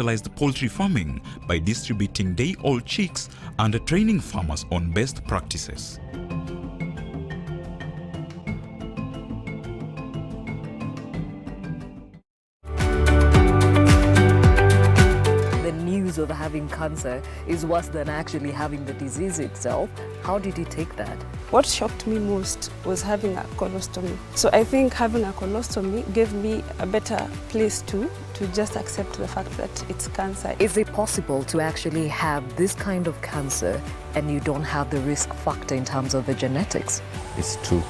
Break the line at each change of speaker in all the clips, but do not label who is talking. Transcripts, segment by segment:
commercialized poultry farming by distributing day-old chicks and training farmers on best practices.
Of having cancer is worse than actually having the disease itself. How did you take that?
What shocked me most was having a colostomy. So I think having a colostomy gave me a better place to just accept the fact that it's cancer.
Is it possible to actually have this kind of cancer and you don't have the risk factor in terms of the genetics?
It's true.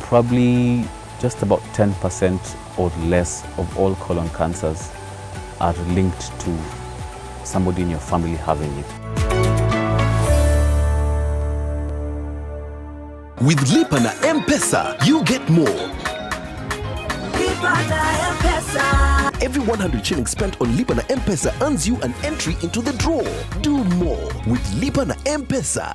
Probably just about 10% or less of all colon cancers are linked to somebody in your family having it.
With Lipa na M-Pesa, you get more.
Lipa na M-Pesa.
Every 100 shillings spent on Lipa na M-Pesa earns you an entry into the draw. Do more with Lipa na M-Pesa.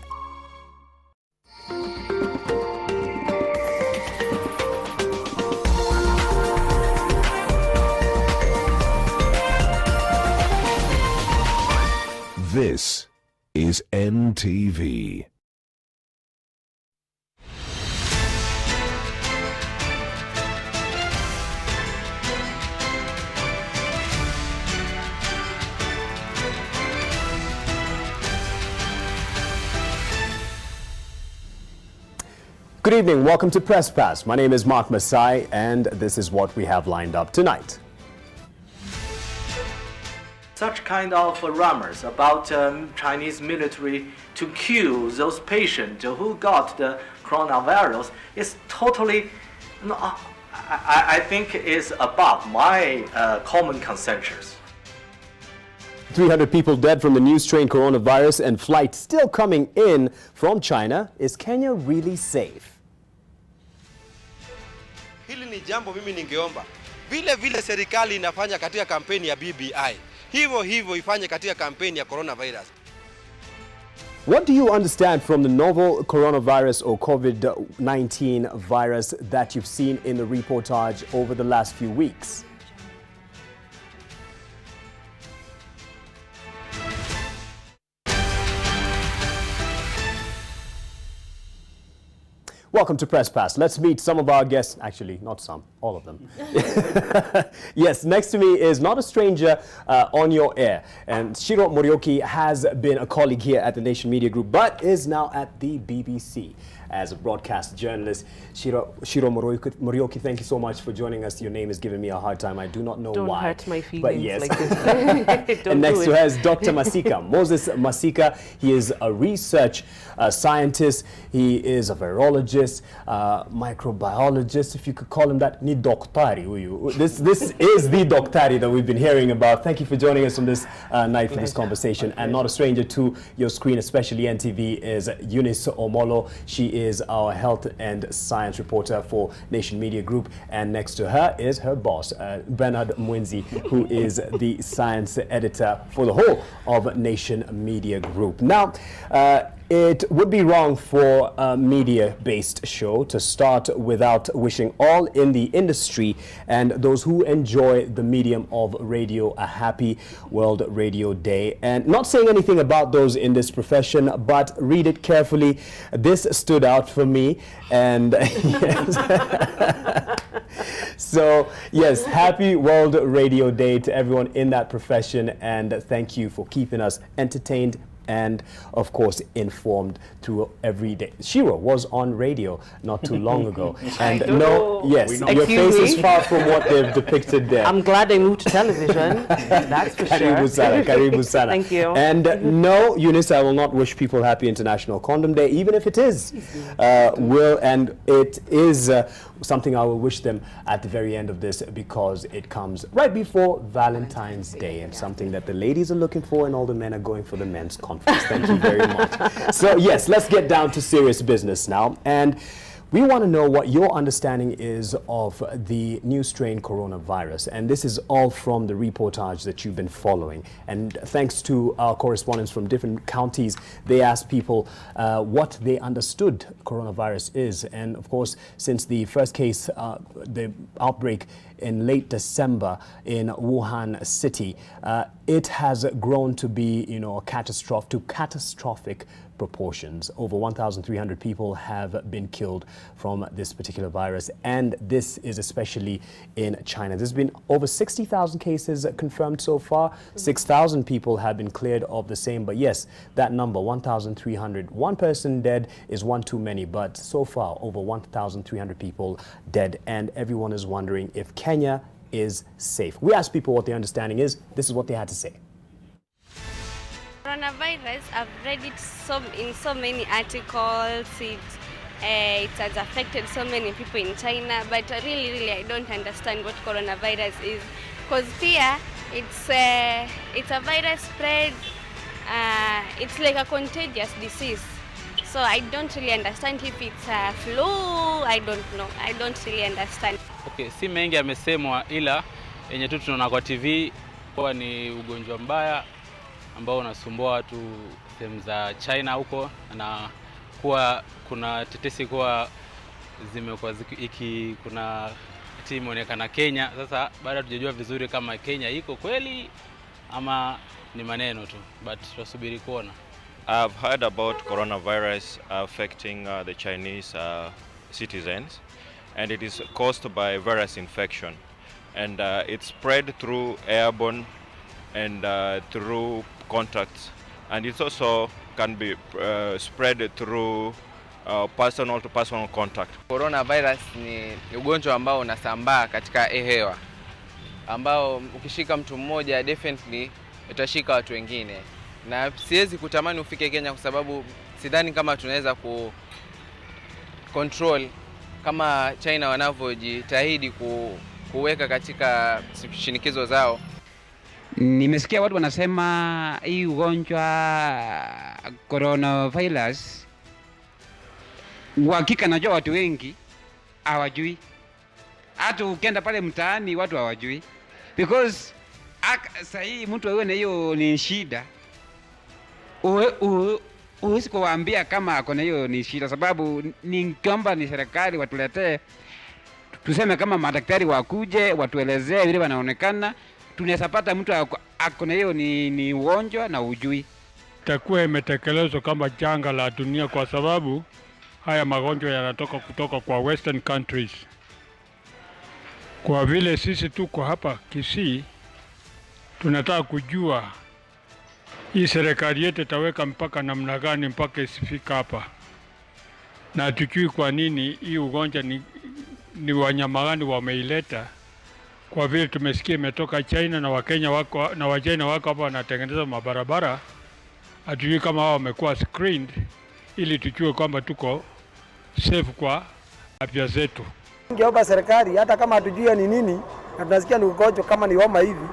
This is NTV.
Good evening, welcome to Press Pass. My name is Mark Masai and this is what we have lined up tonight.
Such kind of rumors about Chinese military to kill those patients who got the coronavirus is totally, I think is above my common consensus.
300 people dead from the new strain coronavirus and flights still coming in from China. Is Kenya really safe?
Hili ni jambo mimi ningeomba. Vile serikali inafanya katika kampeni ya BBI. Hivyo ifanye katika kampeni ya coronavirus.
What do you understand from the novel coronavirus or COVID-19 virus that you've seen in the reportage over the last few weeks? Welcome to Press Pass. Let's meet some of our guests. Actually, not some, all of them. Yes, next to me is not a stranger on your air. And Shiro Morioki has been a colleague here at the Nation Media Group, but is now at the BBC as a broadcast journalist. Shiro Morioki, thank you so much for joining us. Your name is giving me a hard time. I do not know
Don't
why.
Don't hurt my feelings
but yes.
like this.
And next to her is Dr. Masika. Moses Masika. He is a research scientist. He is a virologist, microbiologist, if you could call him that. Ni doktari huyu. This is the doktari that we've been hearing about. Thank you for joining us on this night for this conversation. And not a stranger to your screen, especially NTV, is Eunice Omolo. She is our health and science reporter for Nation Media Group. And next to her is her boss, Bernard Mwenzi, who is the science editor for the whole of Nation Media Group. Now, it would be wrong for a media-based show to start without wishing all in the industry and those who enjoy the medium of radio a happy World Radio Day. And not saying anything about those in this profession, but read it carefully. This stood out for me. And yes. So, yes, happy World Radio Day to everyone in that profession. And thank you for keeping us entertained and, of course, informed through every day. Shiro was on radio not too long ago. And no, yes, your face is far from what they've depicted there.
I'm glad I moved to television. That's for
Karibu sana, karibu sana.
Thank you.
And no, Eunice, I will not wish people happy International Condom Day, even if it is. It is something I will wish them at the very end of this, because it comes right before Valentine's Day, and something that the ladies are looking for and all the men are going for the men's conference. Thank you very much. So yes, let's get down to serious business now. And We want to know what your understanding is of the new strain coronavirus, and this is all from the reportage that you've been following. And thanks to our correspondents from different counties, they asked people what they understood coronavirus is. And of course, since the first case, the outbreak in late December in Wuhan city, it has grown to be, catastrophic proportions. Over 1,300 people have been killed from this particular virus, and this is especially in China. There's been over 60,000 cases confirmed so far. 6,000 people have been cleared of the same, but yes, that number, 1,300. One person dead is one too many, but so far over 1,300 people dead, and everyone is wondering if Kenya is safe. We asked people what their understanding is. This is what they had to say.
Coronavirus, I've read it in so many articles. It has affected so many people in China, but really I don't understand what coronavirus is, because here it's a virus spread. It's like a contagious disease, so I don't really understand if it's a flu. I don't know. I don't really understand.
Okay, si mengi yamesemwa, ila yenye tu tunaona kwa TV kwa ni ugonjwa mbaya ambao unasumbua watu sehemu za China huko, na kuwa kuna tetesi kuwa zimekuwa kuna timu inaonekana Kenya. Sasa baada tujajua vizuri kama Kenya iko kweli ama ni maneno tu, but tutasubiri kuona.
I've heard about coronavirus affecting the Chinese citizens, and it is caused by virus infection, and it's spread through airborne and through contacts, and it also can be spread through personal to personal contact.
Coronavirus ni ugonjwa ambao unasambaa katika hewa, ambao ukishika mtu mmoja definitely utashika watu wengine, na siwezi kutamani ufike Kenya kwa sababu sidhani kama tunaweza control kama China wanavyojitahidi kuweka katika shinikizo zao.
Nimesikia watu wanasema hii ugonjwa coronavirus, uhakika najua watu wengi hawajui. Hata ukienda pale mtaani watu hawajui, because sahii mtu awe na hiyo ni shida, huwezi kuwaambia kama ako na hiyo ni shida, sababu ningeomba ni serikali watuletee, tuseme kama madaktari wakuje watuelezee vile wanaonekana, tunaweza pata mtu ako na hiyo ni ugonjwa na ujui.
Itakuwa imetekelezwa kama janga la dunia, kwa sababu haya magonjwa yanatoka kutoka kwa western countries. Kwa vile sisi tuko hapa Kisii, tunataka kujua hii serikali yetu itaweka mpaka namna gani mpaka isifika hapa, na tujui kwa nini hii ugonjwa ni wanyama gani wameileta. Kwa vile tumesikia imetoka China na Wakenya wako na Wachina wako hapa wanatengeneza mabarabara, hatujui kama hao wamekuwa screened ili tujue kwamba tuko safe kwa afya zetu.
Ningeomba serikali, hata kama hatujui ni nini na tunasikia ni ugonjwa kama ni homa hivi,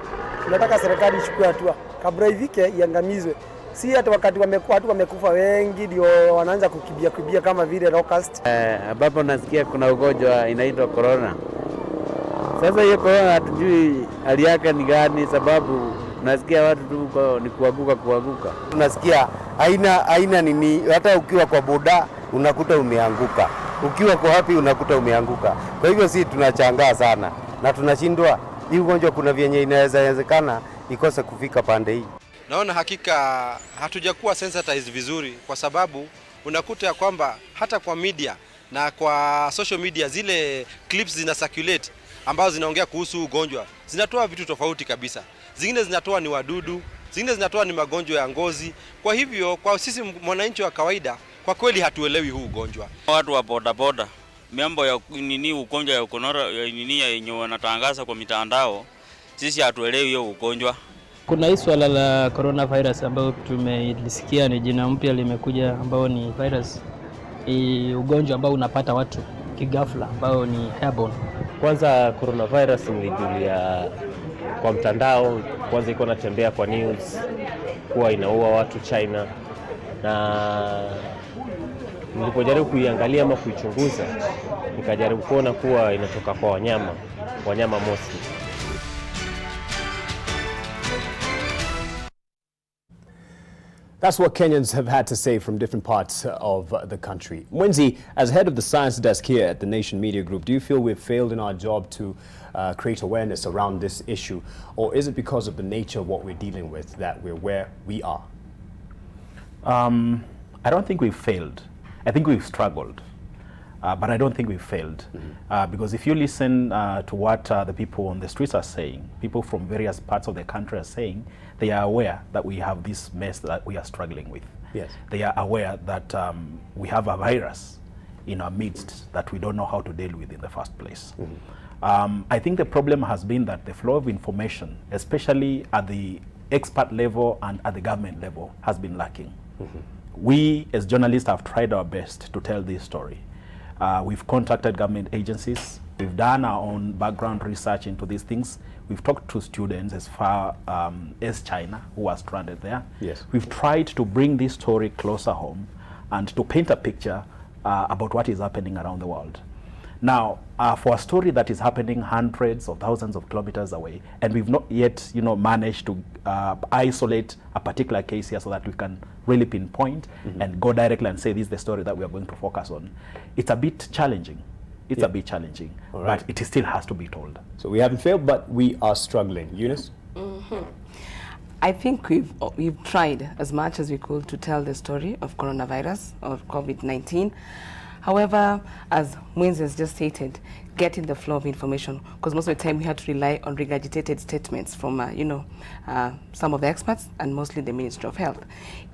tunataka serikali ichukue hatua kabla ifike iangamizwe. Si hata wakati watu wamekufa wengi ndio wanaanza kukimbia kama vile locust.
Ambapo nasikia kuna ugonjwa inaitwa corona. Sasa hiyo corona hatujui hali yake ni gani, sababu tunasikia watu tu ni kuanguka.
Tunasikia haina nini, hata ukiwa kwa boda unakuta umeanguka. Ukiwa kwa hapi unakuta umeanguka. Kwa hivyo sisi tunachangaa sana na tunashindwa hii ugonjwa kuna vyenye inawezekana ikose kufika pande hii.
Naona hakika hatujakuwa sensitized vizuri, kwa sababu unakuta ya kwamba hata kwa media na kwa social media zile clips zina circulate ambazo zinaongea kuhusu ugonjwa zinatoa vitu tofauti kabisa. Zingine zinatoa ni wadudu, zingine zinatoa ni magonjwa ya ngozi. Kwa hivyo kwa sisi mwananchi wa kawaida kwa kweli hatuelewi huu ugonjwa.
Watu wa bodaboda mambo ya nini ugonjwa ya corona nini yenye wanatangaza kwa mitandao, sisi hatuelewi hiyo ugonjwa.
Kuna hii swala la coronavirus ambayo tumelisikia ni jina mpya limekuja, ambao ni virus, ugonjwa ambao unapata watu kigafla ambao ni airborne.
Kwanza coronavirus nilijulia kwa mtandao, kwanza iko natembea kwa news kuwa inaua watu China, nilipojaribu kuiangalia ama kuichunguza, nikajaribu kuona kuwa inatoka kwa wanyama mostly.
That's what Kenyans have had to say from different parts of the country. Mwenzi, as head of the science desk here at the Nation Media Group, do you feel we've failed in our job to create awareness around this issue? Or is it because of the nature of what we're dealing with that we're where we are?
I don't think we've failed. I think we've struggled. But I don't think we've failed. Because if you listen to what the people on the streets are saying, people from various parts of the country are saying, they are aware that we have this mess that we are struggling with.
Yes.
They are aware that we have a virus in our midst that we don't know how to deal with in the first place. I think the problem has been that the flow of information, especially at the expert level and at the government level, has been lacking. We as journalists have tried our best to tell this story. We've contacted government agencies. We've done our own background research into these things. We've talked to students as far as China who are stranded there.
Yes.
We've tried to bring this story closer home and to paint a picture about what is happening around the world. Now, for a story that is happening hundreds of thousands of kilometers away, and we've not yet, managed to isolate a particular case here so that we can really pinpoint and go directly and say this is the story that we are going to focus on, it's a bit challenging. It's a bit challenging, but it still has to be told.
So we haven't failed, but we are struggling. Eunice?
I think we've tried as much as we could to tell the story of coronavirus or COVID-19. However, as Mwins has just stated, getting the flow of information, because most of the time we had to rely on regurgitated statements from, some of the experts and mostly the Ministry of Health.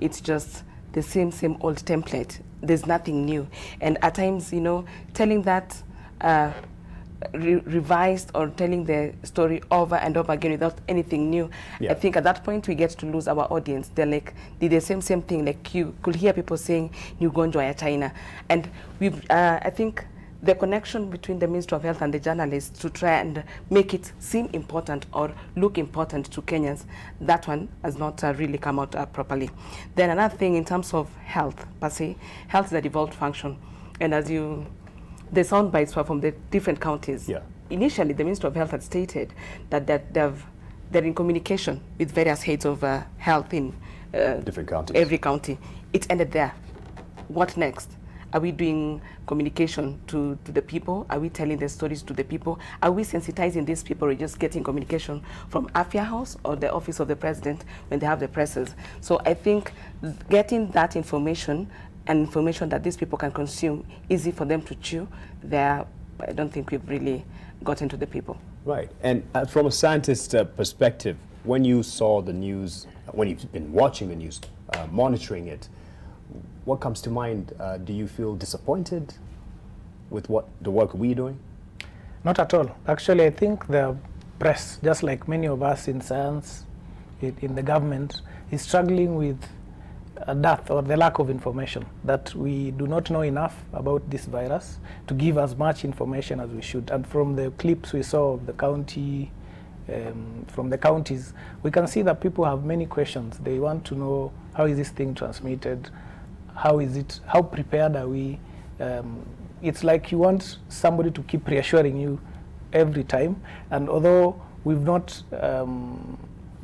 It's just the same old template. There's nothing new. And at times, telling that revised or telling the story over and over again without anything new, I think at that point we get to lose our audience. They're like, did the same thing, like you could hear people saying new gonjwa ya China. And I think the connection between the Ministry of Health and the journalists to try and make it seem important or look important to Kenyans, that one has not really come out properly. Then another thing in terms of health per se, health is a devolved function. And as the sound bites were from the different counties. Initially, the Ministry of Health had stated that they're in communication with various heads of health in
different counties.
Every county. It ended there. What next? Are we doing communication to the people? Are we telling the stories to the people? Are we sensitizing these people or just getting communication from Afia House or the Office of the President when they have the presses? So I think getting that information and information that these people can consume, easy for them to chew, I don't think we've really gotten to the people.
Right. And from a scientist perspective, when you saw the news, when you've been watching the news, monitoring it, what comes to mind? Do you feel disappointed with the work we're doing?
Not at all. Actually, I think the press, just like many of us in science, in the government, is struggling with a dearth or the lack of information, that we do not know enough about this virus to give as much information as we should. And from the clips we saw of the county, from the counties, we can see that people have many questions. They want to know, how is this thing transmitted? How is it? How prepared are we? It's like you want somebody to keep reassuring you every time. And although we've not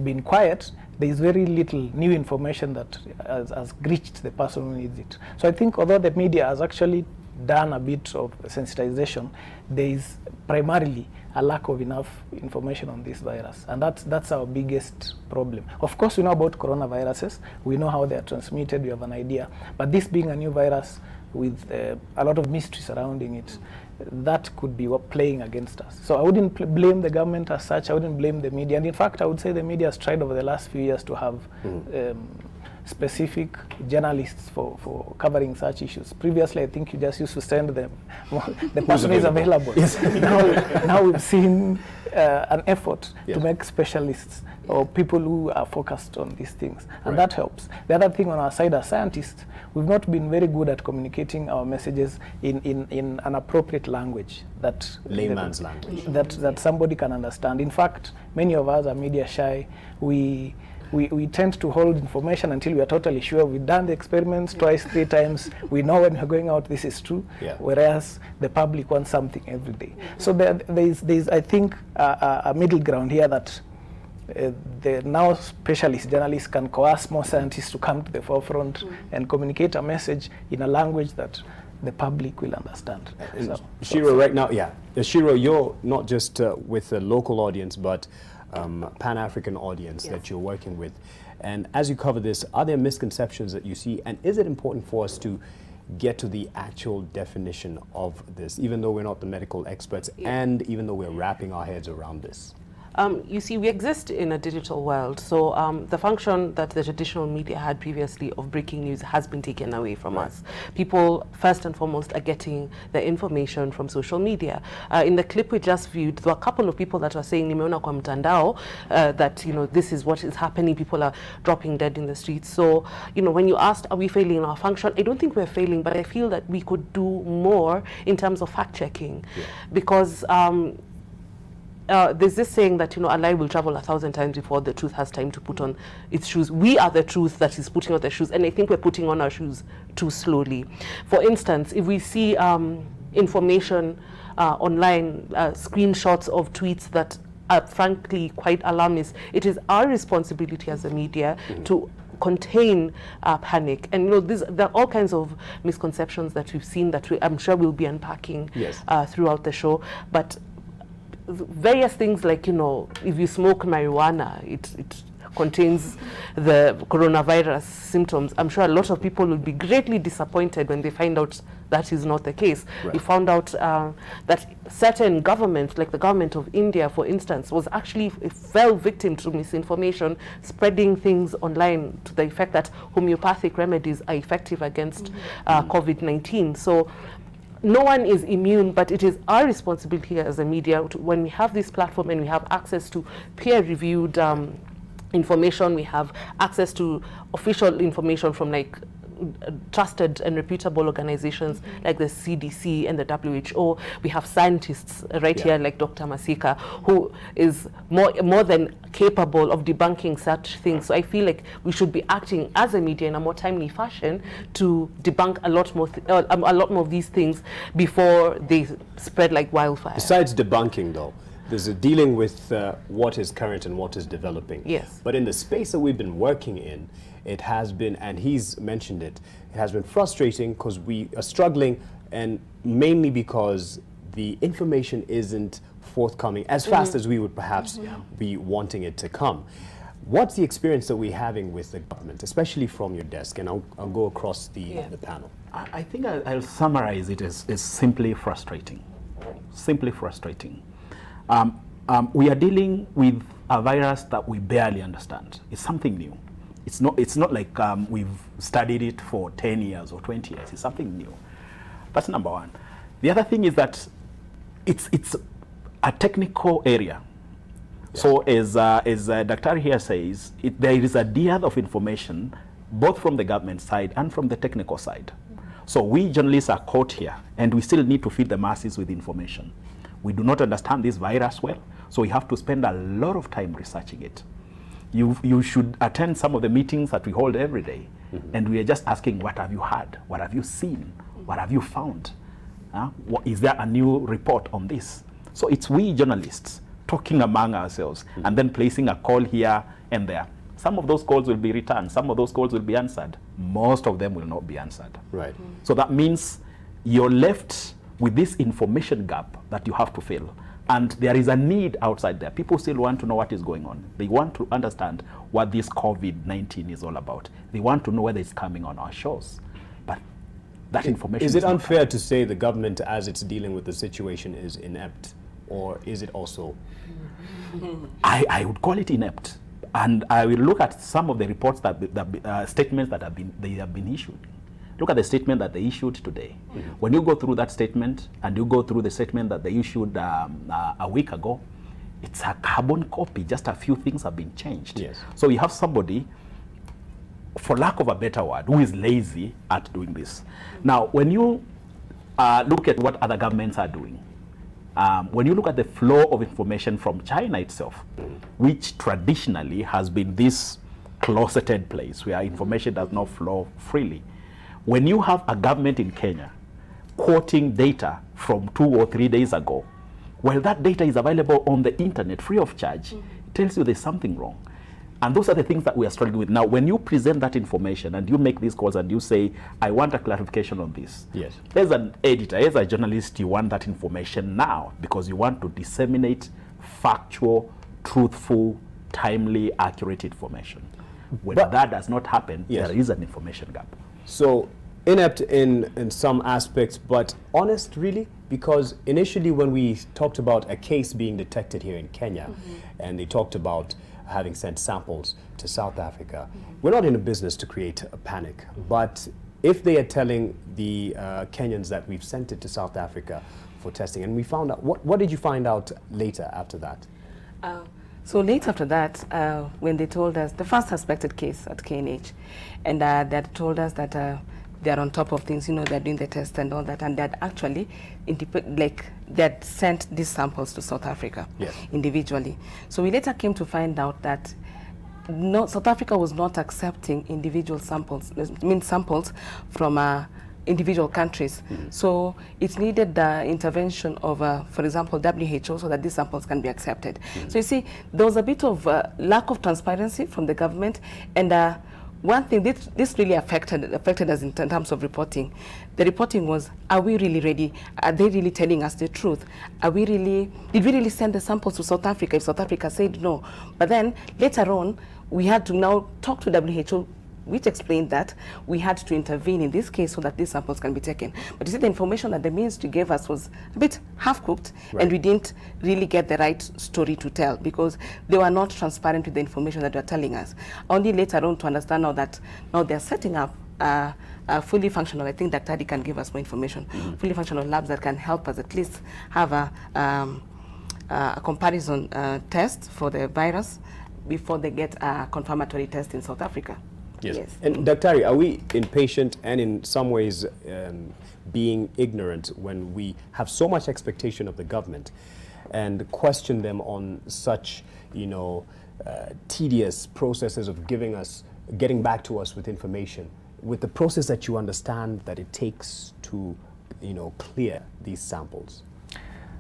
been quiet, there is very little new information that has reached the person who needs it. So I think although the media has actually done a bit of sensitization, there is primarily a lack of enough information on this virus. And that's our biggest problem. Of course, we know about coronaviruses. We know how they are transmitted. We have an idea. But this being a new virus with a lot of mystery surrounding it, that could be playing against us. So I wouldn't blame the government as such. I wouldn't blame the media. And in fact, I would say the media has tried over the last few years to have specific journalists for covering such issues. Previously, I think you just used to send them, the person is available. Yes. Now we've seen an effort to make specialists or people who are focused on these things, and that helps. The other thing on our side as scientists, we've not been very good at communicating our messages in an appropriate language, that
layman's language,
that somebody can understand. In fact, many of us are media shy. We we tend to hold information until we are totally sure. We've done the experiments twice, 3 times. We know when we're going out, this is true.
Yeah.
Whereas the public wants something every day. So there's I think, a middle ground here that the now specialist journalists can coerce more scientists to come to the forefront and communicate a message in a language that the public will understand.
Shiro, right now, Shiro, you're not just with a local audience, but Pan-African audience that you're working with. And as you cover this, are there misconceptions that you see? And is it important for us to get to the actual definition of this, even though we're not the medical experts and even though we're wrapping our heads around this?
You see, we exist in a digital world, so the function that the traditional media had previously of breaking news has been taken away from us. People, first and foremost, are getting their information from social media. In the clip we just viewed, there were a couple of people that were saying, nimeona kwa mtandao, that, you know, this is what is happening, people are dropping dead in the streets. So, you know, when you asked, are we failing in our function? I don't think we're failing, but I feel that we could do more in terms of fact-checking, because there's this saying that, you know, a lie will travel 1,000 times before the truth has time to put on its shoes. We are the truth that is putting on the shoes, and I think we're putting on our shoes too slowly. For instance, if we see information online, screenshots of tweets that are frankly quite alarmist, it is our responsibility as a media to contain panic. And, you know, there are all kinds of misconceptions that we've seen that I'm sure we'll be unpacking throughout the show. But various things like, you know, if you smoke marijuana, it contains the coronavirus symptoms. I'm sure a lot of people will be greatly disappointed when they find out that is not the case. We found out that certain governments, like the government of India, for instance, fell victim to misinformation, spreading things online to the effect that homeopathic remedies are effective against COVID-19. So no one is immune, but it is our responsibility as a media when we have this platform and we have access to peer-reviewed information, we have access to official information from trusted and reputable organizations like the CDC and the WHO. We have scientists here like Dr. Masika, who is more than capable of debunking such things. So I feel like we should be acting as a media in a more timely fashion to debunk a lot more of these things before they spread like wildfire.
Besides debunking, though, there's a dealing with what is current and what is developing.
Yes.
But in the space that we've been working in, it has been, and he's mentioned it, it has been frustrating because we are struggling, and mainly because the information isn't forthcoming as fast as we would perhaps be wanting it to come. What's the experience that we're having with the government, especially from your desk? And I'll go across the panel.
I think I'll summarize it as simply frustrating. Simply frustrating. We are dealing with a virus that we barely understand. It's something new. It's not like we've studied it for 10 years or 20 years. It's something new. That's number one. The other thing is that it's a technical area. So as Dr. here says, there is a dearth of information, both from the government side and from the technical side. So we journalists are caught here, and we still need to feed the masses with information. We do not understand this virus well, so we have to spend a lot of time researching it. You should attend some of the meetings that we hold every day, and we are just asking, what have you heard? What have you seen? What have you found? Is there a new report on this? So it's we journalists talking among ourselves and then placing a call here and there. Some of those calls will be returned. Some of those calls will be answered. Most of them will not be answered.
Right.
So that means you're left with this information gap that you have to fill. And there is a need outside there. People still want to know what is going on. They want to understand what this COVID-19 is all about. They want to know whether it's coming on our shores. But that information
is it unfair to say the government, as it's dealing with the situation, is inept? Or is it also?
I would call it inept. And I will look at some of the reports statements that have been issued. Look at the statement that they issued today. When you go through that statement and you go through the statement that they issued a week ago, it's a carbon copy. Just a few things have been changed.
Yes.
So you have somebody, for lack of a better word, who is lazy at doing this. Now, when you look at what other governments are doing, when you look at the flow of information from China itself, which traditionally has been this closeted place where information does not flow freely. When you have a government in Kenya quoting data from 2 or 3 days ago, well, that data is available on the internet free of charge. It tells you there's something wrong. And those are the things that we are struggling with. Now, when you present that information and you make these calls and you say, I want a clarification on this.
Yes.
As an editor, as a journalist, you want that information now because you want to disseminate factual, truthful, timely, accurate information. When that does not happen,
Yes.
there is an information gap.
So inept in some aspects, but honest really, because initially when we talked about a case being detected here in Kenya, and they talked about having sent samples to South Africa, we're not in a business to create a panic, but if they are telling the Kenyans that we've sent it to South Africa for testing, and we found out, what did you find out later after that?
So late after that, when they told us, the first suspected case at KNH, and they had told us that they're on top of things, you know, they're doing the test and all that, and they had actually, they had sent these samples to South Africa individually. So we later came to find out that South Africa was not accepting individual samples, samples from individual countries. So it needed the intervention of, for example, WHO, so that these samples can be accepted. So you see, there was a bit of lack of transparency from the government, and one thing this really affected us in terms of reporting. The reporting was, are we really ready? Are they really telling us the truth? Did we really send the samples to South Africa if South Africa said no? But then later on, we had to now talk to WHO, which explained that we had to intervene in this case so that these samples can be taken. But you see, the information that the ministry gave us was a bit half-cooked, and we didn't really get the right story to tell because they were not transparent with the information that they were telling us. Only later on to understand now that now they're setting up fully functional, I think that Tadi can give us more information, fully functional labs that can help us at least have a comparison test for the virus before they get a confirmatory test in South Africa.
Yes. And Dr. are we impatient and in some ways being ignorant when we have so much expectation of the government and question them on such, tedious processes of getting back to us with information, with the process that you understand that it takes to, clear these samples?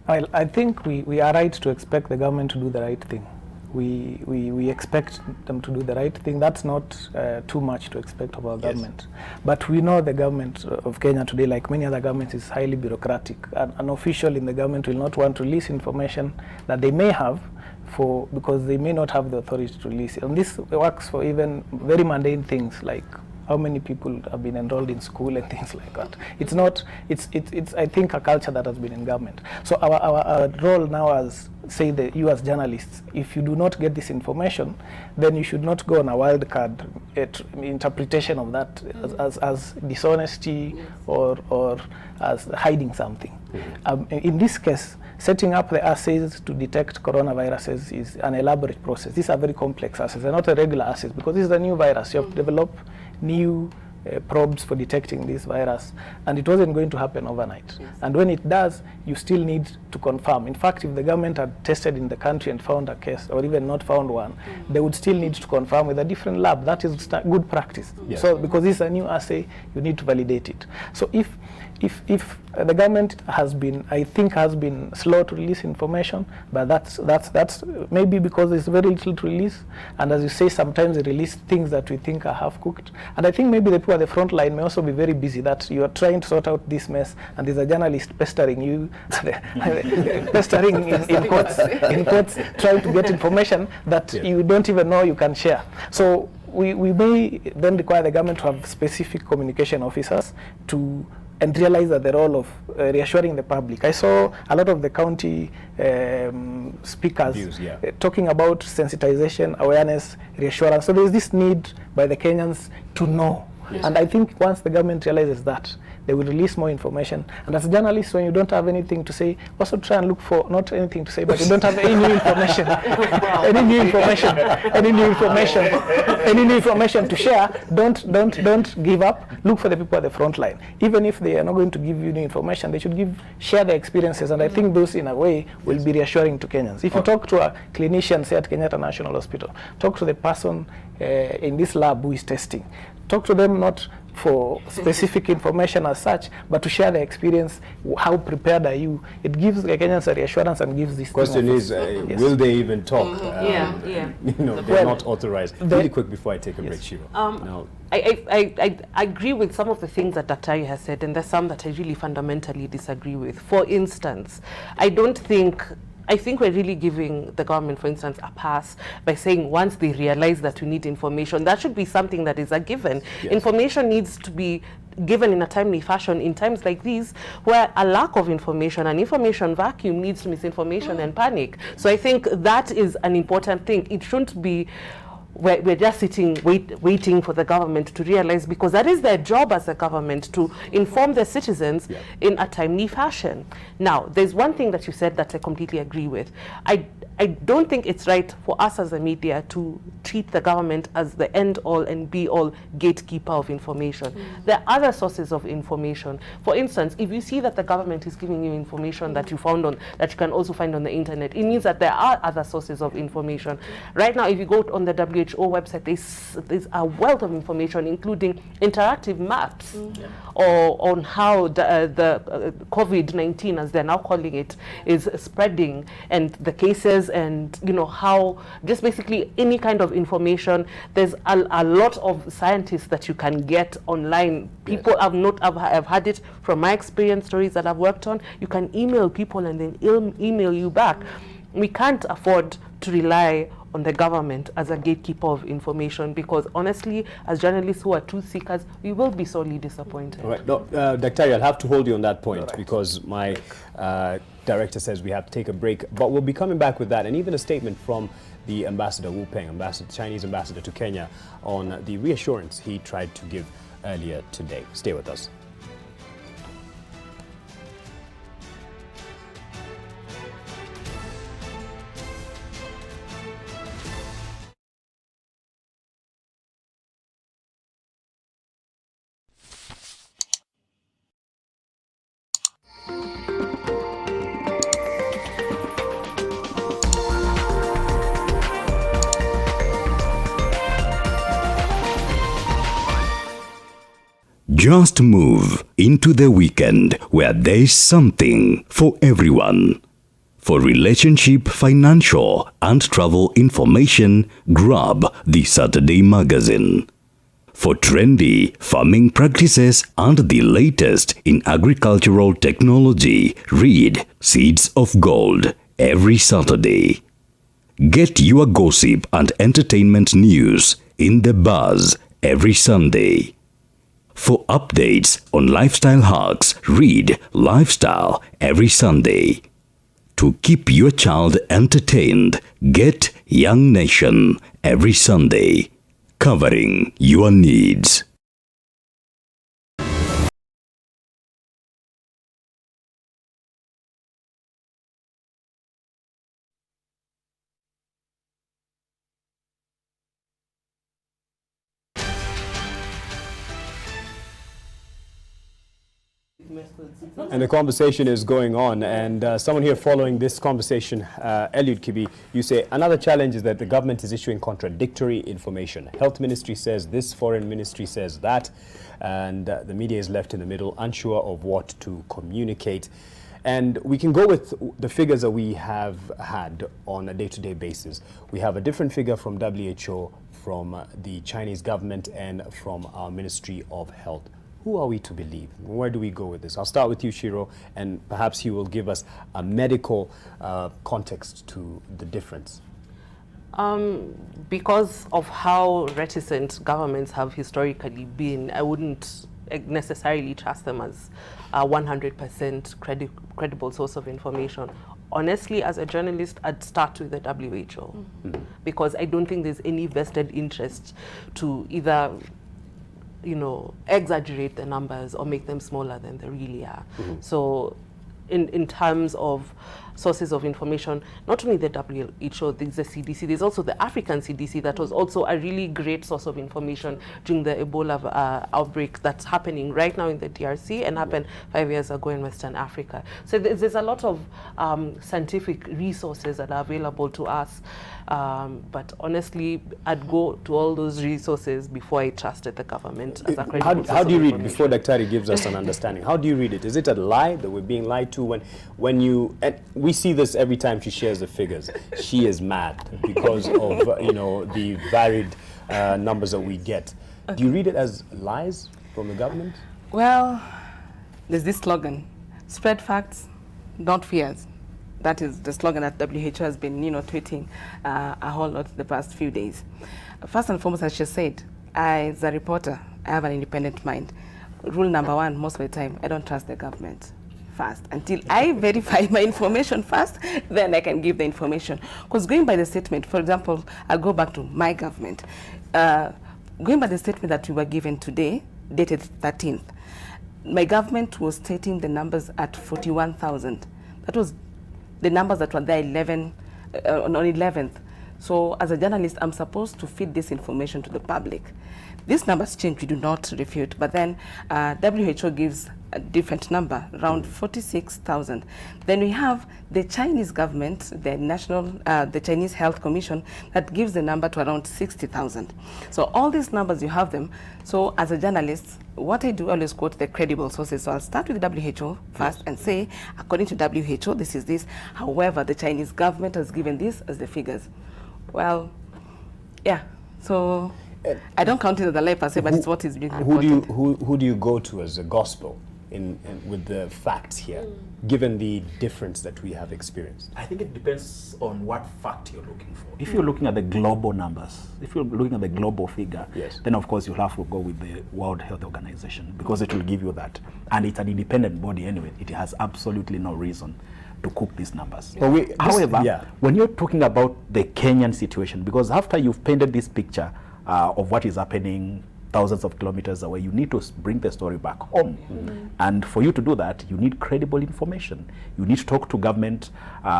Well, I think we are right to expect the government to do the right thing. We expect them to do the right thing. That's not too much to expect of our government. But we know the government of Kenya today, like many other governments, is highly bureaucratic. An official in the government will not want to release information that they may have because they may not have the authority to release it. And this works for even very mundane things like how many people have been enrolled in school and things like that. It's I think, a culture that has been in government. So our role now as, say, you as journalists, if you do not get this information, then you should not go on a wild card interpretation of that as dishonesty or as hiding something. In this case, setting up the assays to detect coronaviruses is an elaborate process. These are very complex assays. They're not a regular assays because this is a new virus. You have to develop new probes for detecting this virus, and it wasn't going to happen overnight. And when it does, you still need to confirm. In fact, if the government had tested in the country and found a case, or even not found one, they would still need to confirm with a different lab. That is good practice. So because this is a new assay, you need to validate it. So if the government has been slow to release information, but that's maybe because there's very little to release, and as you say, sometimes they release things that we think are half cooked. And I think maybe the people at the front line may also be very busy, that you are trying to sort out this mess, and there's a journalist pestering you, pestering in quotes, trying to get information that you don't even know you can share. So we may then require the government to have specific communication officers and realize that the role of reassuring the public. I saw a lot of the county speakers talking about sensitization, awareness, reassurance. So there's this need by the Kenyans to know. And I think once the government realizes that, they will release more information. And as a journalist, when you don't have anything to say, also try and look for, not anything to say, but you don't have any new information, any new information to share, don't give up. Look for the people at the front line. Even if they are not going to give you new information, they should share their experiences, and I think those in a way will be reassuring to Kenyans. If you talk to a clinician, say at Kenyatta National Hospital, talk to the person in this lab who is testing. Talk to them not for specific information as such, but to share the experience. How prepared are you? It gives the Kenyans a reassurance and gives this.
Question is,
yes.
will they even talk?
Yeah.
You know, they're not authorized. Really quick before I take a break, Shiro.
No. I agree with some of the things that Dr. has said, and there's some that I really fundamentally disagree with. For instance, I think we're really giving the government, for instance, a pass by saying once they realize that we need information, that should be something that is a given. Yes. Information needs to be given in a timely fashion in times like these, where a lack of information, an information vacuum leads to misinformation and panic. So I think that is an important thing. It shouldn't be we're just sitting waiting for the government to realize, because that is their job as a government, to inform their citizens in a timely fashion. Now, there's one thing that you said that I completely agree with. I don't think it's right for us as a media to treat the government as the end-all and be-all gatekeeper of information. There are other sources of information. For instance, if you see that the government is giving you information that you can also find on the internet, it means that there are other sources of information. Right now, if you go on the WHO website, there's a wealth of information, including interactive maps or on how the COVID-19, as they're now calling it, is spreading, and the cases, and how just basically any kind of information. There's a lot of scientists that you can get online. People have had it from my experience, stories that I've worked on. You can email people and then email you back. We can't afford to rely on the government as a gatekeeper of information, because honestly, as journalists who are truth seekers, we will be sorely disappointed.
All right, no, Dr. I'll have to hold you on that point, because my director says we have to take a break, but we'll be coming back with that, and even a statement from the ambassador, Wu Peng, Chinese ambassador to Kenya, on the reassurance he tried to give earlier today. Stay with us.
Just move into the weekend where there's something for everyone. For relationship, financial, and travel information, grab the Saturday Magazine. For trendy farming practices and the latest in agricultural technology, read Seeds of Gold every Saturday. Get your gossip and entertainment news in The Buzz every Sunday. For updates on lifestyle hacks, read Lifestyle every Sunday. To keep your child entertained, get Young Nation every Sunday, covering your needs.
And the conversation is going on, and someone here following this conversation, Eliud Kibi, you say another challenge is that the government is issuing contradictory information. Health Ministry says this, Foreign Ministry says that, and the media is left in the middle, unsure of what to communicate. And we can go with the figures that we have had on a day-to-day basis. We have a different figure from WHO, from the Chinese government, and from our Ministry of Health. Who are we to believe? Where do we go with this? I'll start with you, Shiro, and perhaps you will give us a medical context to the difference.
Because of how reticent governments have historically been, I wouldn't necessarily trust them as a 100% credible source of information. Honestly, as a journalist, I'd start with the WHO, because I don't think there's any vested interest to either you know, exaggerate the numbers or make them smaller than they really are. So in terms of sources of information, not only the WHO, there's the CDC, there's also the African CDC that was also a really great source of information during the Ebola outbreak that's happening right now in the DRC and happened 5 years ago in Western Africa. So there's a lot of scientific resources that are available to us. But honestly, I'd go to all those resources before I trusted the government as a credible
How do you read, before Daktari gives us an understanding, how do you read it? Is it a lie that we're being lied to when you, and we see this every time she shares the figures, she is mad because of, you know, the varied numbers that we get. Do you read it as lies from the government?
Well, there's this slogan, spread facts, not fears. That is the slogan that WHO has been, you know, tweeting a whole lot the past few days. First and foremost, as she said, as a reporter, I have an independent mind. Rule number one, most of the time, I don't trust the government first. Until I verify my information first, then I can give the information. Because going by the statement, for example, I'll go back to my government. Going by the statement that we were given today, dated 13th, my government was stating the numbers at 41,000. That was the numbers that were there on 11th. So as a journalist, I'm supposed to feed this information to the public. These numbers change, we do not refute, but then WHO gives a different number, around 46,000. Then we have the Chinese government, the Chinese Health Commission, that gives the number to around 60,000. So all these numbers, you have them. So as a journalist, what I do, I always quote the credible sources. So I'll start with the WHO first and say, according to WHO, this is this. However, the Chinese government has given this as the figures. Well, yeah, so I don't count it as a lie per se, but it's what is being reported.
Who do you go to as a gospel with the facts here, given the difference that we have experienced?
I think it depends on what fact you're looking for. If you're looking at the global numbers, if you're looking at the global figure, then of course you'll have to go with the World Health Organization because it will give you that. And it's an independent body anyway. It has absolutely no reason to cook these numbers. However, when you're talking about the Kenyan situation, because after you've painted this picture of what is happening thousands of kilometers away, you need to bring the story back home. And for you to do that, you need credible information. You need to talk to government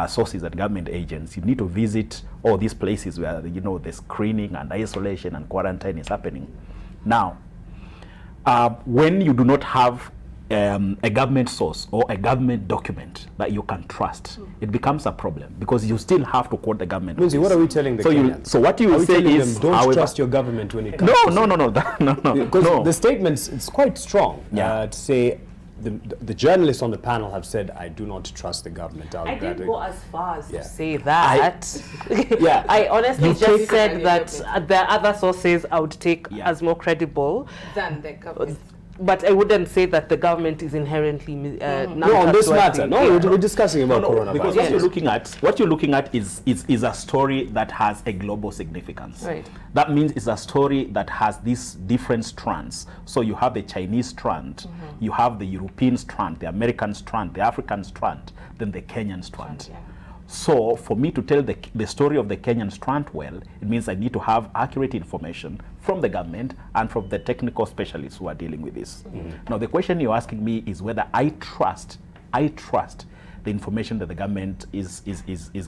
sources and government agents. You need to visit all these places where, you know, the screening and isolation and quarantine is happening. Now, when you do not have a government source or a government document that you can trust, it becomes a problem because you still have to quote the government.
Lindsay, what are we telling the Kenyans?
So what you will say is,
don't trust your government when it comes to
no.
Because the statements, it's quite strong to say, the journalists on the panel have said, I do not trust the government.
I didn't go as far as to say that. I honestly just said that the other sources I would take as more credible
than the government.
But I wouldn't say that the government is inherently
no, on this matter. No, we're discussing about coronavirus.
Because what you're looking at is a story that has a global significance.
Right.
That means it's a story that has these different strands. So you have the Chinese strand, you have the European strand, the American strand, the African strand, then the Kenyan strand. So for me to tell the story of the Kenyan strand well, it means I need to have accurate information from the government and from the technical specialists who are dealing with this. Now the question you're asking me is whether I trust the information that the government is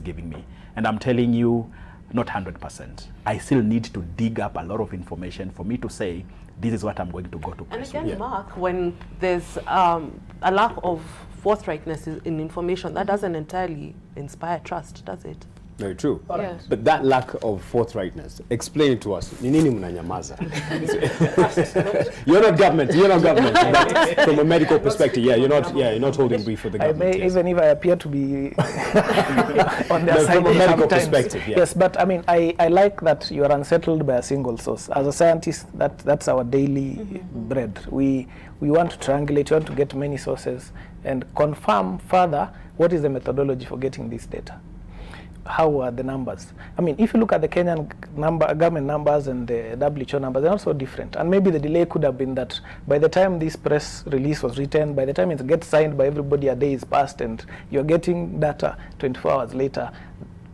giving me. And I'm telling you, not 100%. I still need to dig up a lot of information for me to say, this is what I'm going to go to.
And again, Mark, when there's a lack of forthrightness in information, that doesn't entirely inspire trust, does it?
Very true. But that lack of forthrightness, explain it to us. Ni nini mnanyamaza? You're not government, but from a medical perspective, you're not holding brief for the government.
Even if I appear to be on their side
from a medical perspective,
Yes, but I mean, I like that you are unsettled by a single source. As a scientist, that's our daily bread. We want to triangulate, we want to get many sources and confirm further what is the methodology for getting this data. How are the numbers? I mean, if you look at the Kenyan government numbers and the WHO numbers, they're not so different. And maybe the delay could have been that by the time this press release was written, by the time it gets signed by everybody, a day is passed and you're getting data 24 hours later,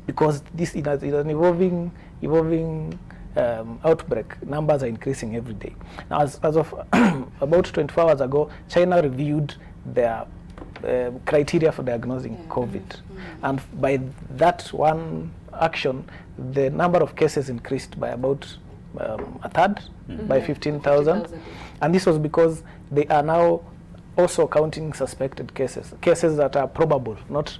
because this is an evolving outbreak numbers are increasing every day. Now, as of about 24 hours ago, China reviewed their criteria for diagnosing COVID. And by that one action, the number of cases increased by about a third, by 15,000. And this was because they are now also counting suspected cases, cases that are probable, not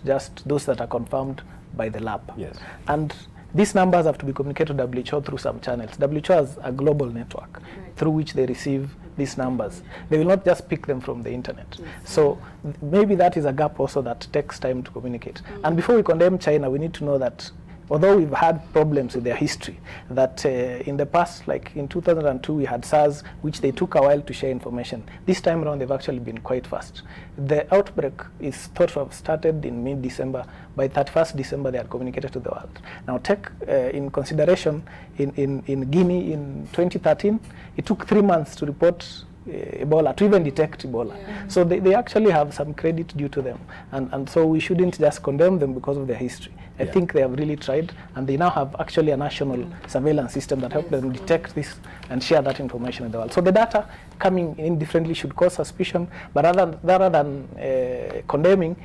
just those that are confirmed by the lab.
Yes.
And these numbers have to be communicated to WHO through some channels. WHO has a global network through which they receive these numbers. They will not just pick them from the internet. So maybe that is a gap also that takes time to communicate. And before we condemn China, we need to know that although we've had problems with their history, that in the past, like in 2002, we had SARS, which they took a while to share information. This time around, they've actually been quite fast. The outbreak is thought to have started in mid-December. By 31st December, they had communicated to the world. Now, take in consideration, in Guinea in 2013, it took 3 months to report Ebola, to even detect Ebola. So they actually have some credit due to them. And so we shouldn't just condemn them because of their history. I think they have really tried, and they now have actually a national surveillance system that helps them detect this and share that information with the world. So the data coming in differently should cause suspicion, but rather than condemning,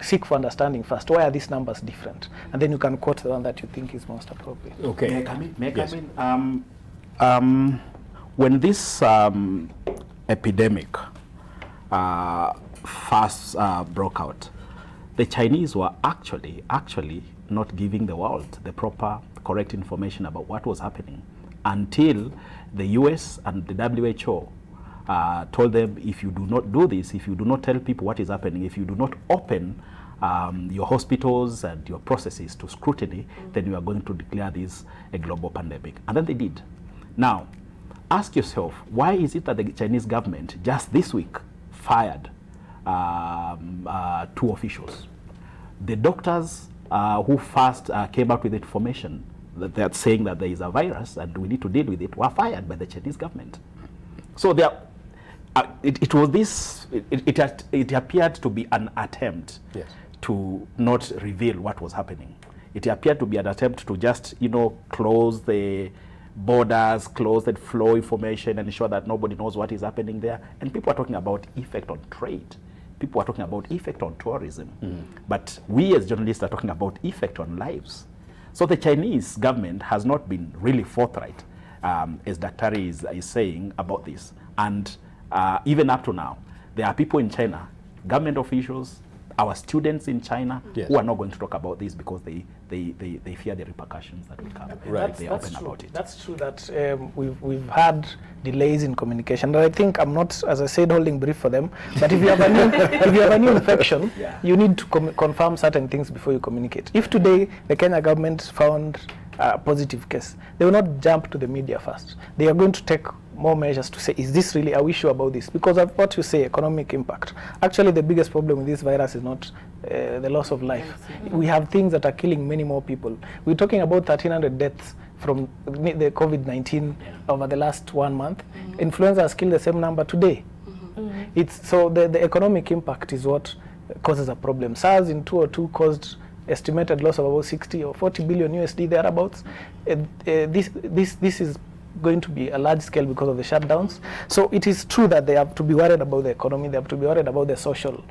seek for understanding first. Why are these numbers different? And then you can quote the one that you think is most appropriate.
Okay.
May I come in? When this epidemic first broke out, the Chinese were actually not giving the world the proper, correct information about what was happening until the US and the WHO told them, if you do not do this, if you do not tell people what is happening, if you do not open your hospitals and your processes to scrutiny, then you are going to declare this a global pandemic. And then they did. Now, ask yourself, why is it that the Chinese government just this week fired 2 officials? The doctors who first came up with information that they're saying that there is a virus and we need to deal with it were fired by the Chinese government. So there, it was this. It appeared to be an attempt to not reveal what was happening. It appeared to be an attempt to just close the borders, close the flow information, and ensure that nobody knows what is happening there. And people are talking about effect on trade. People are talking about effect on tourism. But we as journalists are talking about effect on lives. So the Chinese government has not been really forthright, as Daktari is saying, about this. And even up to now, there are people in China, government officials, our students in China, who are not going to talk about this because they fear the repercussions that will come if they open about it.
That's true that we've had delays in communication. And I think I'm not, as I said, holding brief for them. But if you have a new infection, you need to confirm certain things before you communicate. If today the Kenya government found a positive case, they will not jump to the media first. They are going to take more measures to say, is this really, are we sure about this? Because of what you say, economic impact. Actually, the biggest problem with this virus is not the loss of life. We have things that are killing many more people. We're talking about 1,300 deaths from the COVID-19 over the last 1 month. Influenza has killed the same number today. So the economic impact is what causes a problem. SARS in 2002 caused estimated loss of about 60 or 40 billion USD thereabouts. This is going to be a large scale because of the shutdowns. So it is true that they have to be worried about the economy, they have to be worried about the social,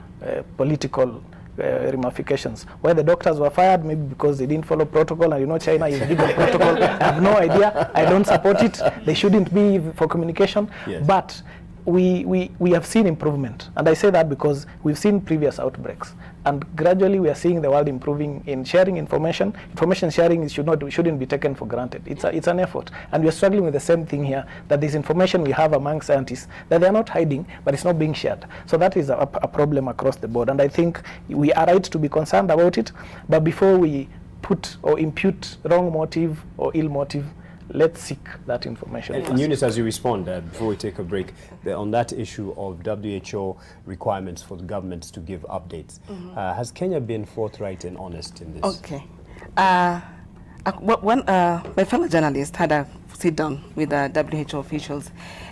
political ramifications. Why the doctors were fired, maybe because they didn't follow protocol, and China is big on protocol. I have no idea, I don't support it. They shouldn't be for communication, but we have seen improvement. And I say that because we've seen previous outbreaks. And gradually we are seeing the world improving in sharing information. Information sharing shouldn't be taken for granted. It's an effort. And we are struggling with the same thing here, that this information we have among scientists, that they are not hiding, but it's not being shared. So that is a problem across the board. And I think we are right to be concerned about it. But before we put or impute wrong motive or ill motive, let's seek that information.
And Eunice, as you respond, before we take a break, on that issue of WHO requirements for the governments to give updates, has Kenya been forthright and honest in this?
Okay. When my fellow journalist had a sit down with the WHO officials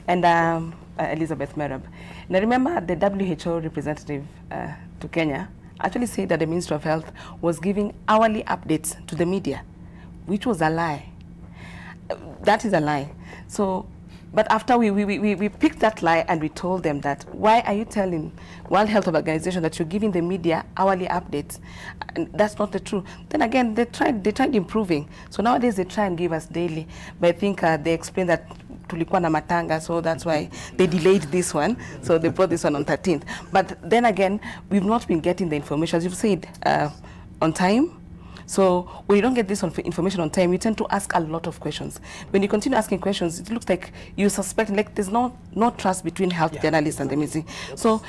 and Elizabeth Merab, and I remember the WHO representative to Kenya actually said that the Ministry of Health was giving hourly updates to the media, which was a lie. that is a lie. So, but after we picked that lie and we told them that, why are you telling World Health Organization that you're giving the media hourly updates? And that's not the truth. Then again, they tried improving. So nowadays they try and give us daily. But I think they explained that tulikuwa na matanga, so that's why they delayed this one. So they brought this one on 13th. But then again, we've not been getting the information, as you've said, on time. So when you don't get this information on time, you tend to ask a lot of questions. When you continue asking questions, it looks like you suspect, like there's no trust between health journalists and the media. So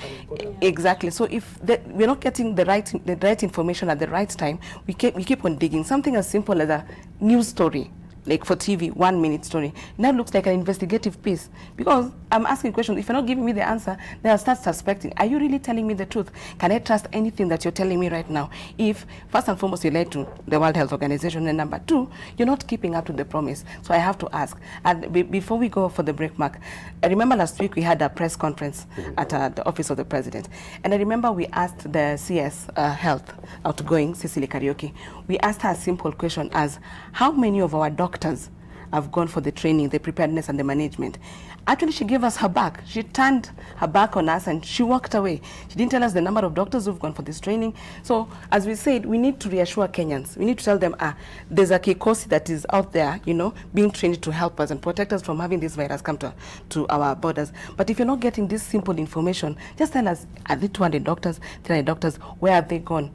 exactly. So if we're not getting the right information at the right time, we keep on digging. Something as simple as a news story, like for TV, 1 minute story, now looks like an investigative piece. Because I'm asking questions. If you're not giving me the answer, then I'll start suspecting. Are you really telling me the truth? Can I trust anything that you're telling me right now? If, first and foremost, you lied to the World Health Organization, and number two, you're not keeping up to the promise. So I have to ask. And before we go for the break, Mark, I remember last week we had a press conference at the office of the president. And I remember we asked the CS Health outgoing, Cecily Karaoke, we asked her a simple question as, how many of our doctors have gone for the training, the preparedness and the management? Actually, she gave us her back. She turned her back on us and she walked away. She didn't tell us the number of doctors who've gone for this training. So, as we said, we need to reassure Kenyans. We need to tell them, there's a kikosi that is out there, being trained to help us and protect us from having this virus come to our borders. But if you're not getting this simple information, just tell us, are there 200 doctors, 300 doctors, where are they gone?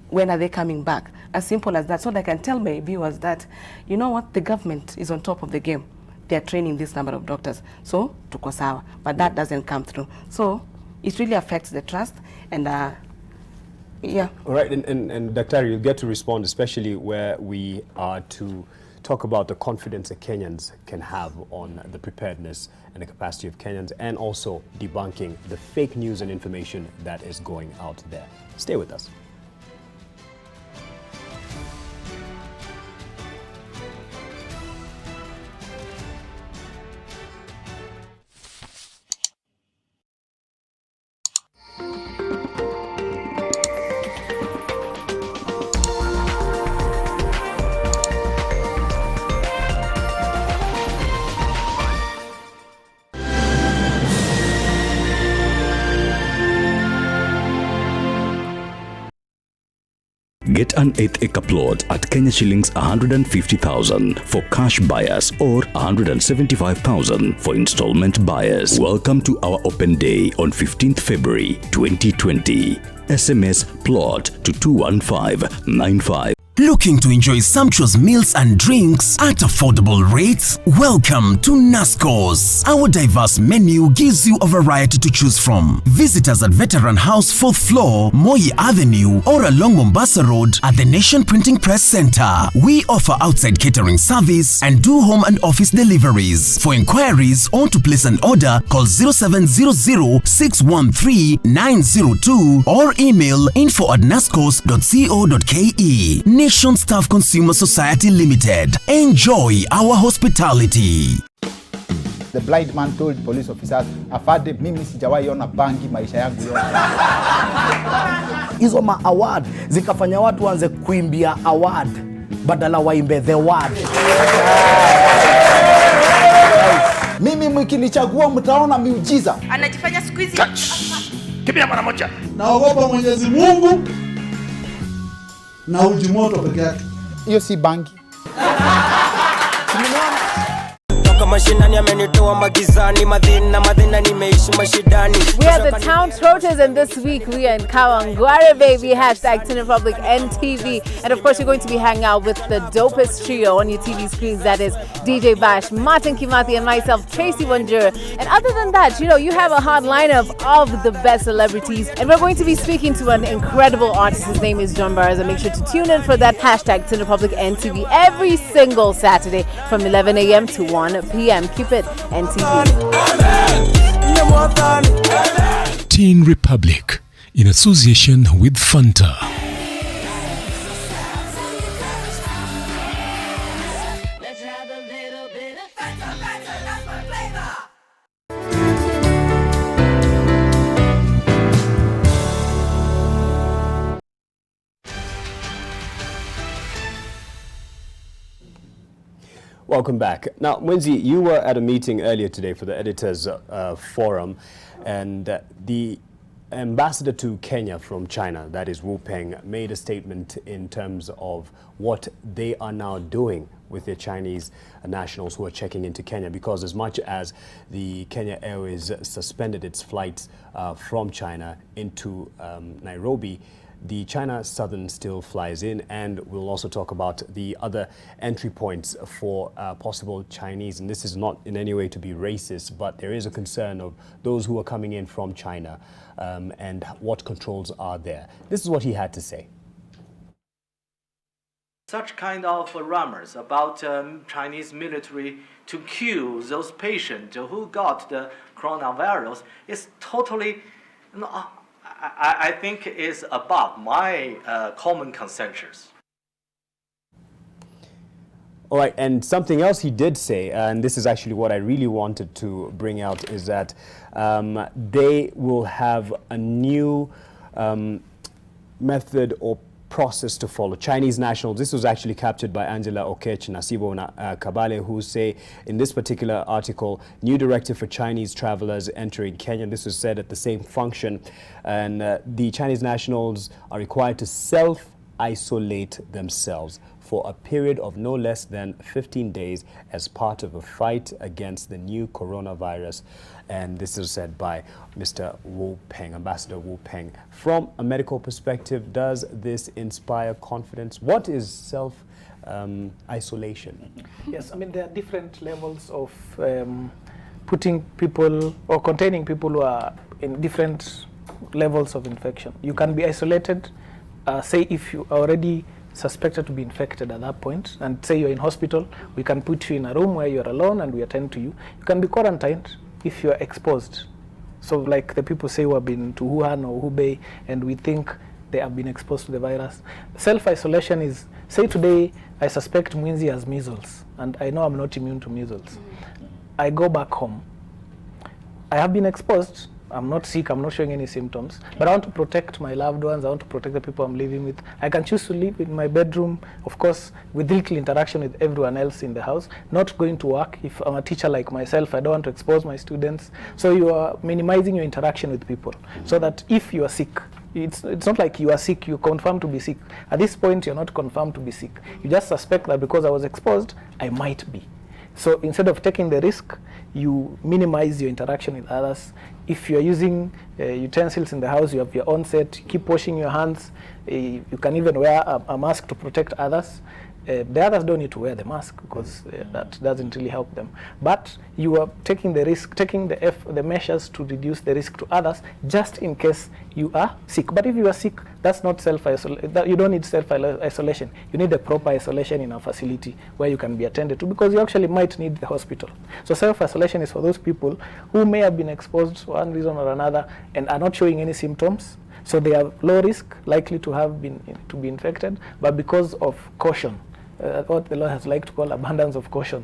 When are they coming back? As simple as that, so that I can tell my viewers that, you know what, the government is on top of the game. They're training this number of doctors. So, tuko sawa. But that doesn't come through. So, it really affects the trust. And, yeah.
All right. And Dr. you'll get to respond, especially where we are to talk about the confidence that Kenyans can have on the preparedness and the capacity of Kenyans, and also debunking the fake news and information that is going out there. Stay with us.
Get an 8-acre plot at Kenya shillings 150,000 for cash buyers or 175,000 for installment buyers. Welcome to our open day on 15th February 2020. SMS plot to 21595.
Looking to enjoy sumptuous meals and drinks at affordable rates? Welcome to Nasco's. Our diverse menu gives you a variety to choose from. Visit us at Veteran House 4th floor, Moi Avenue, or along Mombasa Road at the Nation Printing Press Center. We offer outside catering service and do home and office deliveries. For inquiries or to place an order, call 0700-613-902 or email info@nascos.co.ke. Nation Staff Consumer Society Limited. Enjoy our hospitality.
The blind man told police officers, afade mimi sijawahi ona bangi maisha yangu yote.
Hizo ma award zikafanya watu waanze kuimbia award badala waimbe the word. Mimi mkinichagua mtaona miujiza.
Anajifanya siku hizi.
Kibia mara moja.
Naogopa Mwenyezi Mungu na uji moto peke yake.
Hiyo si bangi.
We are
the town trotters, and this week we are in Kawangware, baby. #TeenRepublic NTV. And of course, you're going to be hanging out with the dopest trio on your TV screens. That is DJ Bash, Martin Kimathi, and myself, Tracy Wanjura. And other than that, you have a hot lineup of the best celebrities. And we're going to be speaking to an incredible artist. His name is John Barza. Make sure to tune in for that #TeenRepublic NTV every single Saturday from 11 a.m. to 1 p.m. Keep it NTV.
Teen Republic in association with Fanta.
Welcome back. Now, Mwenzi, you were at a meeting earlier today for the editors forum, and the ambassador to Kenya from China, that is Wu Peng, made a statement in terms of what they are now doing with their Chinese nationals who are checking into Kenya, because as much as the Kenya Airways suspended its flights from China into Nairobi, the China Southern still flies in, and we'll also talk about the other entry points for possible Chinese. And this is not in any way to be racist, but there is a concern of those who are coming in from China and what controls are there. This is what he had to say.
Such kind of rumors about Chinese military to kill those patients who got the coronavirus is totally, I think, is above my common consensus.
All right, and something else he did say, and this is actually what I really wanted to bring out, is that they will have a new method or process to follow. Chinese nationals, this was actually captured by Angela Okech Nasibo Kabale, who say in this particular article, new directive for Chinese travelers entering Kenya. This was said at the same function, and the Chinese nationals are required to self-isolate themselves for a period of no less than 15 days as part of a fight against the new coronavirus. And this is said by Mr. Wu Peng, Ambassador Wu Peng. From a medical perspective, does this inspire confidence? What is self-isolation?
Yes, I mean, there are different levels of putting people or containing people who are in different levels of infection. You can be isolated, say if you are already suspected to be infected at that point, and say you're in hospital, we can put you in a room where you're alone and we attend to you. You can be quarantined if you're exposed. So like the people say who have been to Wuhan or Hubei and we think they have been exposed to the virus. Self-isolation is, say today I suspect Mwinzi has measles and I know I'm not immune to measles. I go back home. I have been exposed. I'm not sick, I'm not showing any symptoms, but I want to protect my loved ones, I want to protect the people I'm living with. I can choose to live in my bedroom, of course, with little interaction with everyone else in the house, not going to work. If I'm a teacher like myself, I don't want to expose my students. So you are minimizing your interaction with people, so that if you are sick, it's not like you are sick, you confirm to be sick. At this point, you're not confirmed to be sick. You just suspect that because I was exposed, I might be. So instead of taking the risk, you minimize your interaction with others. If you're using utensils in the house, you have your own set, keep washing your hands. You can even wear a mask to protect others. The others don't need to wear the mask because that doesn't really help them. But you are taking the risk, taking the measures to reduce the risk to others just in case you are sick. But if you are sick, that's not self-isolation. You don't need self-isolation. You need the proper isolation in a facility where you can be attended to, because you actually might need the hospital. So self-isolation is for those people who may have been exposed for one reason or another and are not showing any symptoms. So they are low risk, likely to have be infected, but because of caution, what the law has liked to call abundance of caution,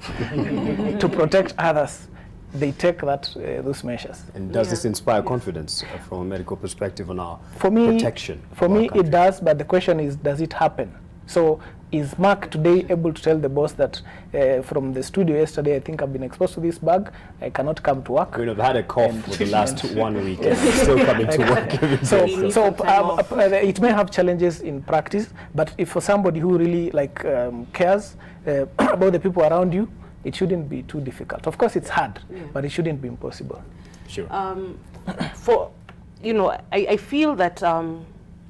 to protect others, they take those measures.
And does this inspire confidence from a medical perspective on our protection?
For me, it does, but the question is, does it happen? So is Mark today able to tell the boss that from the studio yesterday, I think I've been exposed to this bug, I cannot come to work?
We've had a cough for the last 1 week and still coming to work every day.
So it may have challenges in practice, but if for somebody who really cares about the people around you, it shouldn't be too difficult. Of course, it's hard, but it shouldn't be impossible.
Sure.
I feel that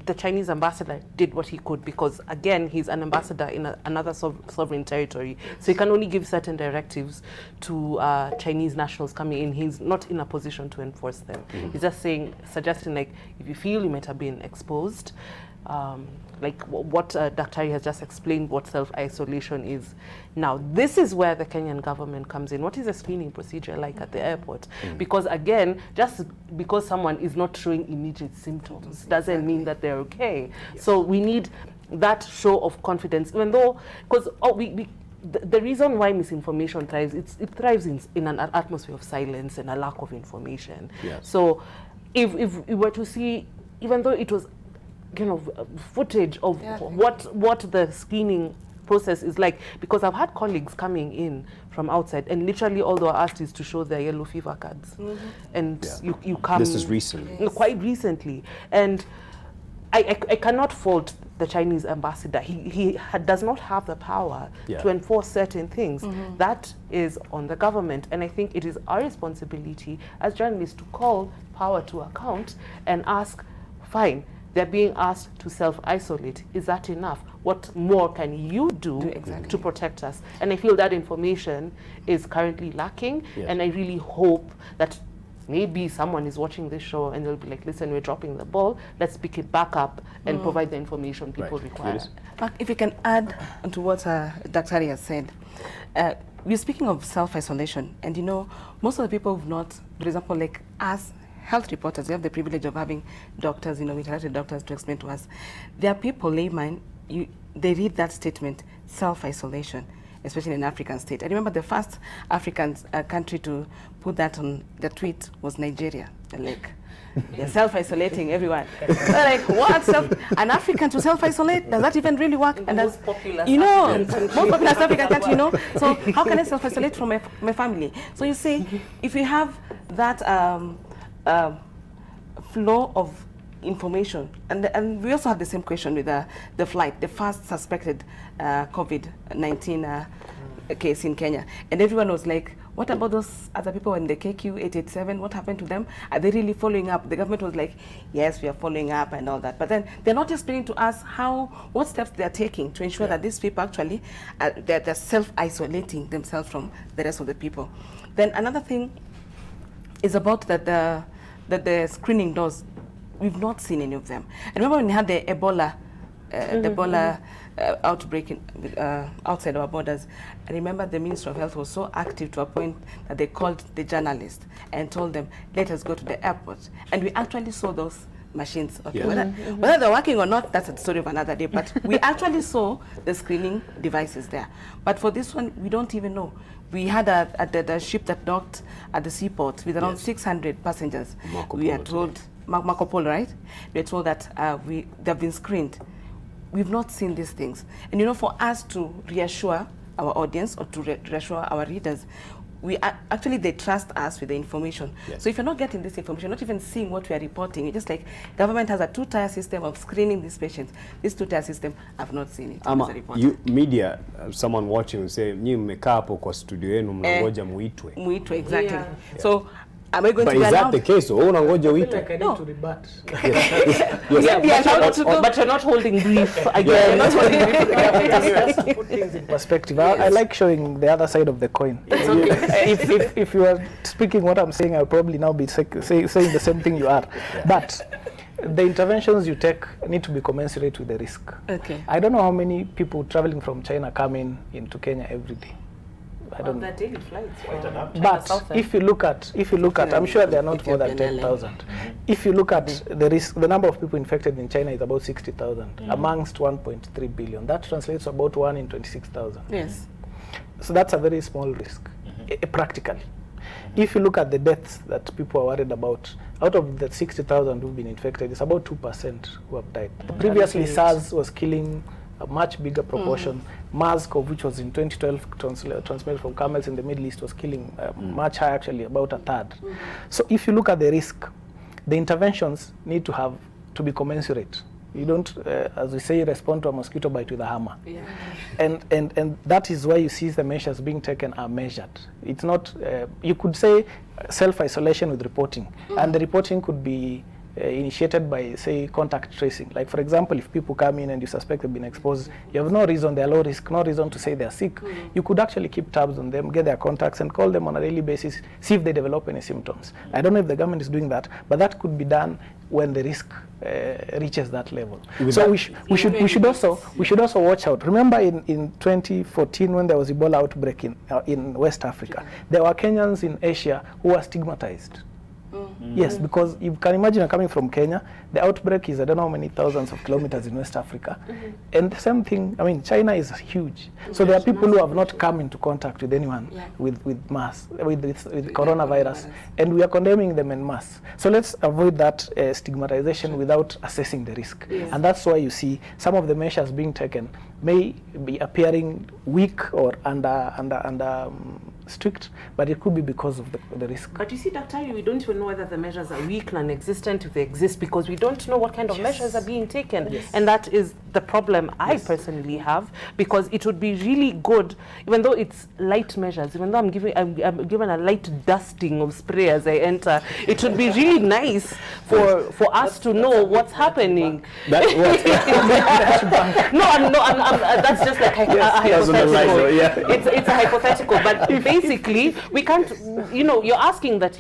the Chinese ambassador did what he could, because again, he's an ambassador in another sovereign territory, so he can only give certain directives to Chinese nationals coming in. He's not in a position to enforce them. He's just suggesting, like, if you feel you might have been exposed, like what Dr. has just explained, what self-isolation is. Now, this is where the Kenyan government comes in. What is the screening procedure like at the airport? Because again, just because someone is not showing immediate symptoms doesn't mean that they're okay. Yes. So we need that show of confidence, even though, because the reason why misinformation thrives, it thrives in an atmosphere of silence and a lack of information.
Yes.
So if we were to see, even though it was footage of what the screening process is like, because I've had colleagues coming in from outside and literally all they were asked is to show their yellow fever cards. And you come...
This is recently.
Quite recently. And I cannot fault the Chinese ambassador. He does not have the power to enforce certain things. That is on the government. And I think it is our responsibility as journalists to call power to account and ask, fine, they're being asked to self-isolate. Is that enough? What more can you do to protect us? And I feel that information is currently lacking. And I really hope that maybe someone is watching this show and they'll be like, listen, we're dropping the ball. Let's pick it back up and provide the information people require.
If you can add to what Dr. has said, we're speaking of self-isolation. And you know, most of the people who've not, for example, like us, health reporters, we have the privilege of having doctors, you know, we interact with doctors to explain to us. There are people, laymen, they read that statement, self-isolation, especially in an African state. I remember the first African country to put that on the tweet was Nigeria. They're like, they're self-isolating everyone. They're like, what? An African to self-isolate? Does that even really work? And that's, you know, most populous African country, you know. So how can I self-isolate from my family? So you see, if you have that flow of information, and we also had the same question with the flight, the first suspected COVID-19 case in Kenya, and everyone was like, what about those other people in the KQ887? What happened to them? Are they really following up? The government was like, yes, we are following up and all that, but then they're not explaining to us what steps they're taking to ensure that these people actually they're self-isolating themselves from the rest of the people. Then another thing is about that the screening doors. We've not seen any of them. I remember when we had the Ebola outbreak outside our borders. I remember the Minister of Health was so active to a point that they called the journalists and told them, let us go to the airport. And we actually saw those machines. Okay, whether they're working or not, that's a story of another day. But we actually saw the screening devices there. But for this one, we don't even know. We had a ship that docked at the seaport with around 600 passengers. We are told, Marco Polo, right? We are told that they've been screened. We've not seen these things. And you know, for us to reassure our audience or to reassure our readers, actually they trust us with the information. So if you're not getting this information, not even seeing what we are reporting, it's just like government has a two-tier system of screening these patients. This two-tier system, I've not seen it.
You media, someone watching will say, "Nyi mmekaa hapo kwa studio yenu mnangoja muitwe."
Muitwe, exactly. So am I going
but
to be
is that the case? Or unangoja uitwe?
No.
To rebut.
But you're not holding brief again.
Not holding brief. Just to put things in perspective. I like showing the other side of the coin. If you are speaking what I'm saying, I'll probably now be saying the same thing you are. But the interventions you take need to be commensurate with the risk.
Okay.
I don't know how many people traveling from China come into Kenya every day. I don't know.
Daily flights.
But if you look at, I'm sure there are not more than 10,000. If you look at the risk, the number of people infected in China is about 60,000 amongst 1.3 billion. That translates to about 1 in 26,000.
Yes.
So that's a very small risk, practically. If you look at the deaths that people are worried about, out of the 60,000 who've been infected, it's about 2% who have died. Previously, SARS was killing a much bigger proportion. MERS-CoV, which was in 2012 transmitted from camels in the Middle East, was killing much higher, actually, about a third. So if you look at the risk, the interventions need to be commensurate. You don't, as we say, respond to a mosquito bite with a hammer. And that is why you see the measures being taken are measured. It's not, you could say self-isolation with reporting, and the reporting could be initiated by, say, contact tracing. Like, for example, if people come in and you suspect they've been exposed, you have no reason, they're low risk, no reason to say they're sick. You could actually keep tabs on them, get their contacts, and call them on a daily basis, see if they develop any symptoms. I don't know if the government is doing that, but that could be done when the risk reaches that level. So we should also watch out. Remember in 2014 when there was Ebola outbreak in West Africa, there were Kenyans in Asia who were stigmatized. Yes, because you can imagine you're coming from Kenya, the outbreak is I don't know how many thousands of kilometers in West Africa. And the same thing, I mean, China is huge. So there are people who have not come into contact with anyone with coronavirus, and we are condemning them en masse. So let's avoid that stigmatization without assessing the risk. And that's why you see some of the measures being taken may be appearing weak or under strict, but it could be because of the risk.
But you see, Dr. we don't even know whether the measures are weak, non-existent, if they exist, because we don't know what kind of measures are being taken. And that is the problem I personally have, because it would be really good, even though it's light measures, even though I'm given a light dusting of spray as I enter, it would be really nice for us to know what's happening. That's just like a hypothetical. It's a hypothetical, but basically, we can't, you're asking that,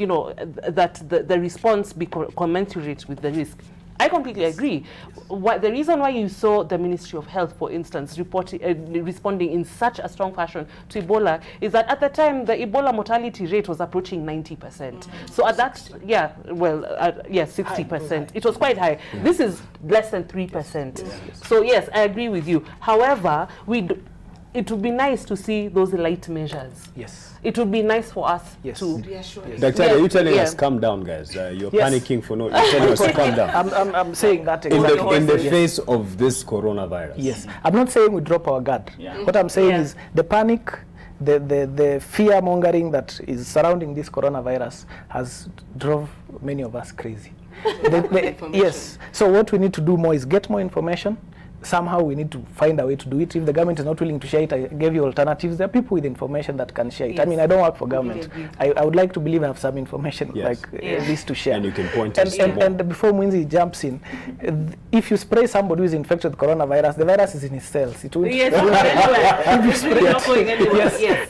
that the response be commensurate with the risk. I completely agree. The reason why you saw the Ministry of Health, for instance, responding in such a strong fashion to Ebola is that at the time, the Ebola mortality rate was approaching 90%. So at that, 60%. It was quite high. This is less than 3%. So yes, I agree with you. However, it would be nice to see those light measures.
Yes.
It would be nice for us to...
Dr. Are you telling us calm down, guys? You're panicking for no... You're telling us to calm down.
I'm saying that exactly.
In the face of this coronavirus.
Yes. I'm not saying we drop our guard. What I'm saying is the panic, the fear-mongering that is surrounding this coronavirus has drove many of us crazy. Yes. So what we need to do more is get more information. Somehow we need to find a way to do it. If the government is not willing to share it, I gave you alternatives. There are people with information that can share it. I mean, I don't work for government. I would like to believe I have some information like this to share.
And you can point us
and before Mwinzi jumps in, if you spray somebody who is infected with coronavirus, the virus is in his cells. It will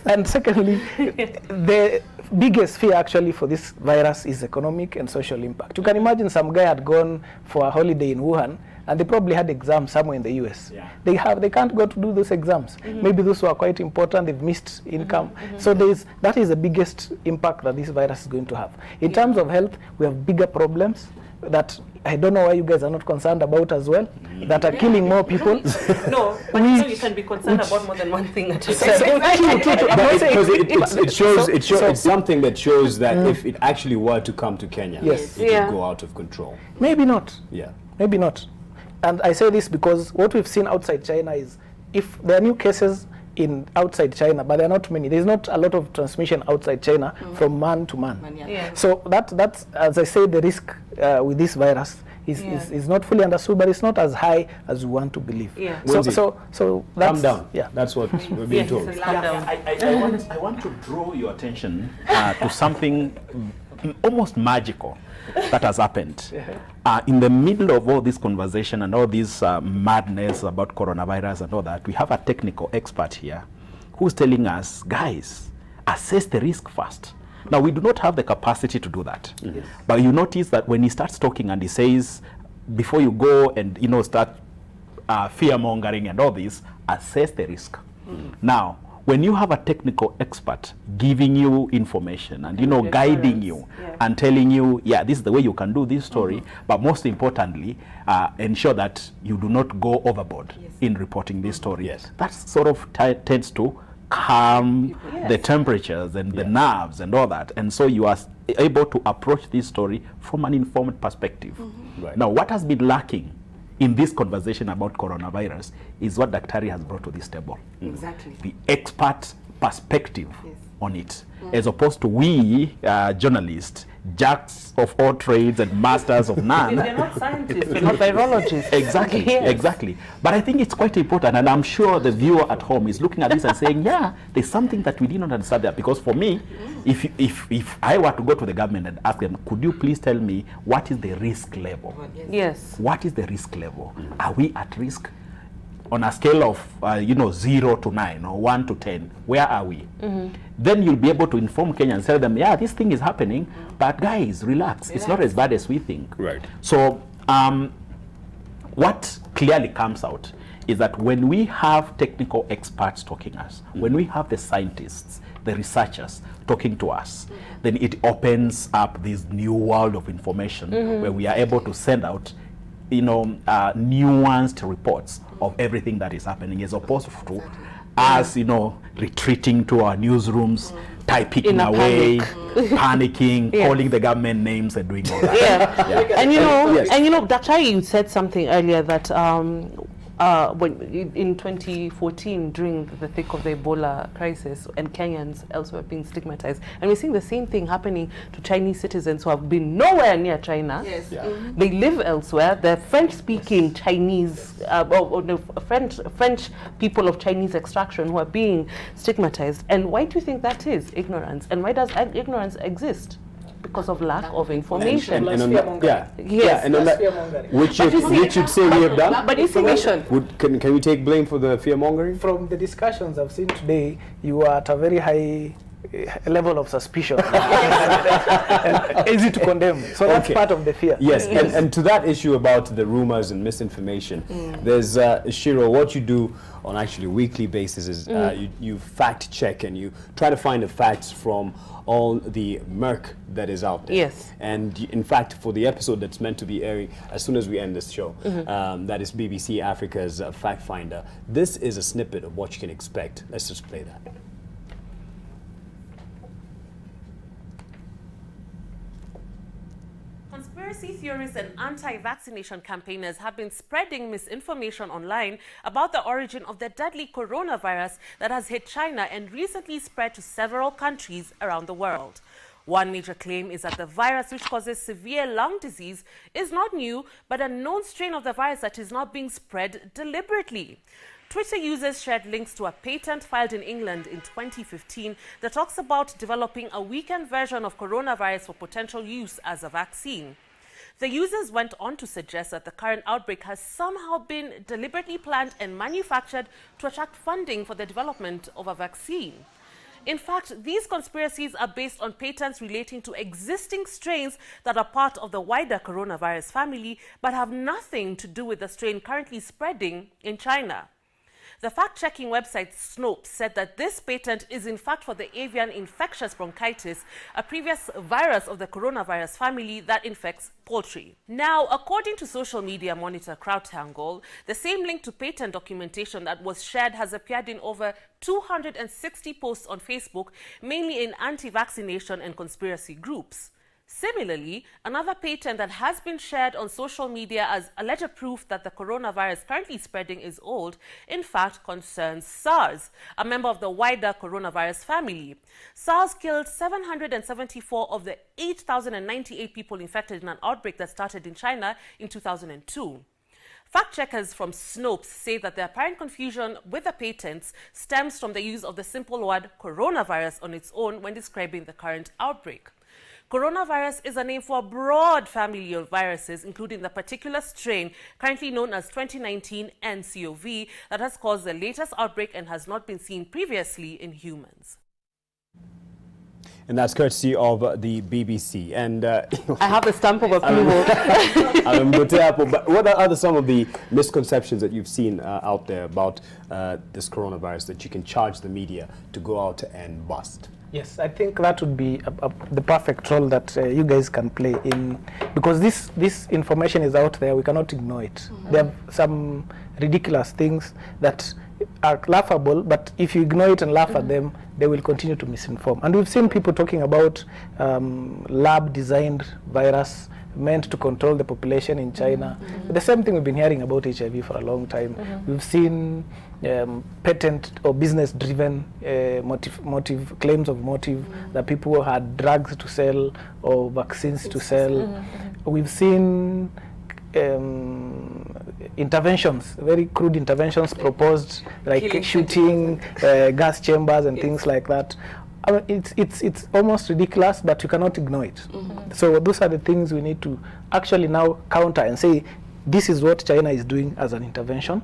And secondly, the biggest fear actually for this virus is economic and social impact. You can imagine some guy had gone for a holiday in Wuhan, and they probably had exams somewhere in the US. They can't go to do those exams. Maybe those who are quite important, they've missed income. So that is the biggest impact that this virus is going to have. In terms of health, we have bigger problems that I don't know why you guys are not concerned about as well, that are killing more people.
No, but so you can be concerned about more than one thing at a time.
It's something that shows that if it actually were to come to Kenya, it would go out of control.
Maybe not.
Yeah.
Maybe not. And I say this because what we've seen outside China is if there are new cases outside China, but there are not many. There's not a lot of transmission outside China from man to man. So that's, as I say, the risk with this virus is not fully understood, but it's not as high as we want to believe. So that's,
calm down. That's what we're being told.
I want to draw your attention to something almost magical that has happened. In the middle of all this conversation and all this madness about coronavirus and all that, we have a technical expert here who's telling us, guys, assess the risk first. Now, we do not have the capacity to do that. But you notice that when he starts talking and he says, before you go and start fear-mongering and all this, assess the risk. Now, when you have a technical expert giving you information and guiding you and telling you, this is the way you can do this story, but most importantly, ensure that you do not go overboard in reporting this story. That sort of tends to calm the temperatures and the nerves and all that, and so you are able to approach this story from an informed perspective. Now, what has been lacking in this conversation about coronavirus is what Daktari has brought to this table.
Exactly.
The expert perspective on it, as opposed to we journalists, jacks of all trades and masters of none.
We're not scientists, we're not virologists.
Exactly, exactly. But I think it's quite important, and I'm sure the viewer at home is looking at this and saying, there's something that we did not understand there. Because for me, if I were to go to the government and ask them, could you please tell me what is the risk level?
Yes.
What is the risk level? Are we at risk? On a scale of 0 to 9 or 1 to 10, where are we? Then you'll be able to inform Kenyans, tell them, this thing is happening, but guys, relax. It's not as bad as we think.
Right.
So what clearly comes out is that when we have technical experts talking us, when we have the scientists the researchers talking to us, then it opens up this new world of information where we are able to send out, you know, nuanced reports of everything that is happening, as opposed to us, you know, retreating to our newsrooms, typing away, panicking, calling the government names and doing all that.
And you know, Daktari, you said something earlier that when in 2014, during the thick of the Ebola crisis, and Kenyans elsewhere being stigmatized, and we're seeing the same thing happening to Chinese citizens who have been nowhere near China.
Yes.
They live elsewhere. They're French-speaking Chinese, French people of Chinese extraction who are being stigmatized. And why do you think that is? Ignorance. And why does ignorance exist? Because of lack of information.
And on that, which you'd say we have done.
But information.
Can we take blame for the fear mongering?
From the discussions I've seen today, you are at a very high level of suspicion. And easy to condemn. So that's part of the fear.
Yes, and to that issue about the rumors and misinformation, there's Shiro, what you do on actually a weekly basis is you fact check and you try to find the facts from all the murk that is out there.
Yes.
And in fact, for the episode that's meant to be airing as soon as we end this show, that is BBC Africa's Fact Finder, this is a snippet of what you can expect. Let's just play that.
Conspiracy theorists and anti-vaccination campaigners have been spreading misinformation online about the origin of the deadly coronavirus that has hit China and recently spread to several countries around the world. One major claim is that the virus, which causes severe lung disease, is not new, but a known strain of the virus that is not being spread deliberately. Twitter users shared links to a patent filed in England in 2015 that talks about developing a weakened version of coronavirus for potential use as a vaccine. The users went on to suggest that the current outbreak has somehow been deliberately planned and manufactured to attract funding for the development of a vaccine. In fact, these conspiracies are based on patents relating to existing strains that are part of the wider coronavirus family but have nothing to do with the strain currently spreading in China. The fact-checking website Snopes said that this patent is in fact for the avian infectious bronchitis, a previous virus of the coronavirus family that infects poultry. Now, according to social media monitor CrowdTangle, the same link to patent documentation that was shared has appeared in over 260 posts on Facebook, mainly in anti-vaccination and conspiracy groups. Similarly, another patent that has been shared on social media as alleged proof that the coronavirus currently spreading is old, in fact concerns SARS, a member of the wider coronavirus family. SARS killed 774 of the 8,098 people infected in an outbreak that started in China in 2002. Fact-checkers from Snopes say that the apparent confusion with the patents stems from the use of the simple word coronavirus on its own when describing the current outbreak. Coronavirus is a name for a broad family of viruses, including the particular strain currently known as 2019 nCoV that has caused the latest outbreak and has not been seen previously in humans.
And that's courtesy of the BBC. And
I have a stamp of approval.
But what are some of the misconceptions that you've seen out there about this coronavirus that you can charge the media to go out and bust?
Yes, I think that would be the perfect role that you guys can play in, because this information is out there, we cannot ignore it. There are some ridiculous things that are laughable, but if you ignore it and laugh at them, they will continue to misinform. And we've seen people talking about lab-designed virus meant to control the population in China. The same thing we've been hearing about HIV for a long time. We've seen patent or business-driven claims of motive, that people had drugs to sell or vaccines to sell. We've seen interventions, very crude interventions proposed, like shooting gas chambers and things like that. I mean, it's almost ridiculous, but you cannot ignore it. So those are the things we need to actually now counter and say, this is what China is doing as an intervention.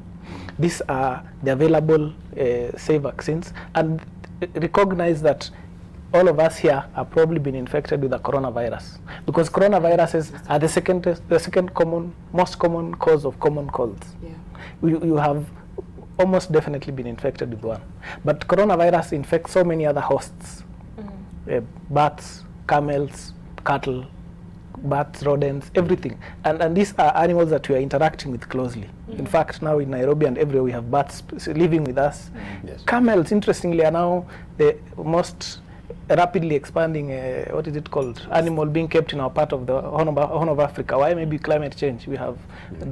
These are the available safe vaccines, and recognize that all of us here have probably been infected with the coronavirus, because coronaviruses are the second most common cause of common colds. You have almost definitely been infected with one. But coronavirus infects so many other hosts. Bats, camels, cattle, bats, rodents, everything. And these are animals that we are interacting with closely. In fact, now in Nairobi and everywhere we have bats living with us.
Yes.
Camels, interestingly, are now the most rapidly expanding, what is it called, animal being kept in our part of the Horn of Africa. Why? Maybe climate change. We have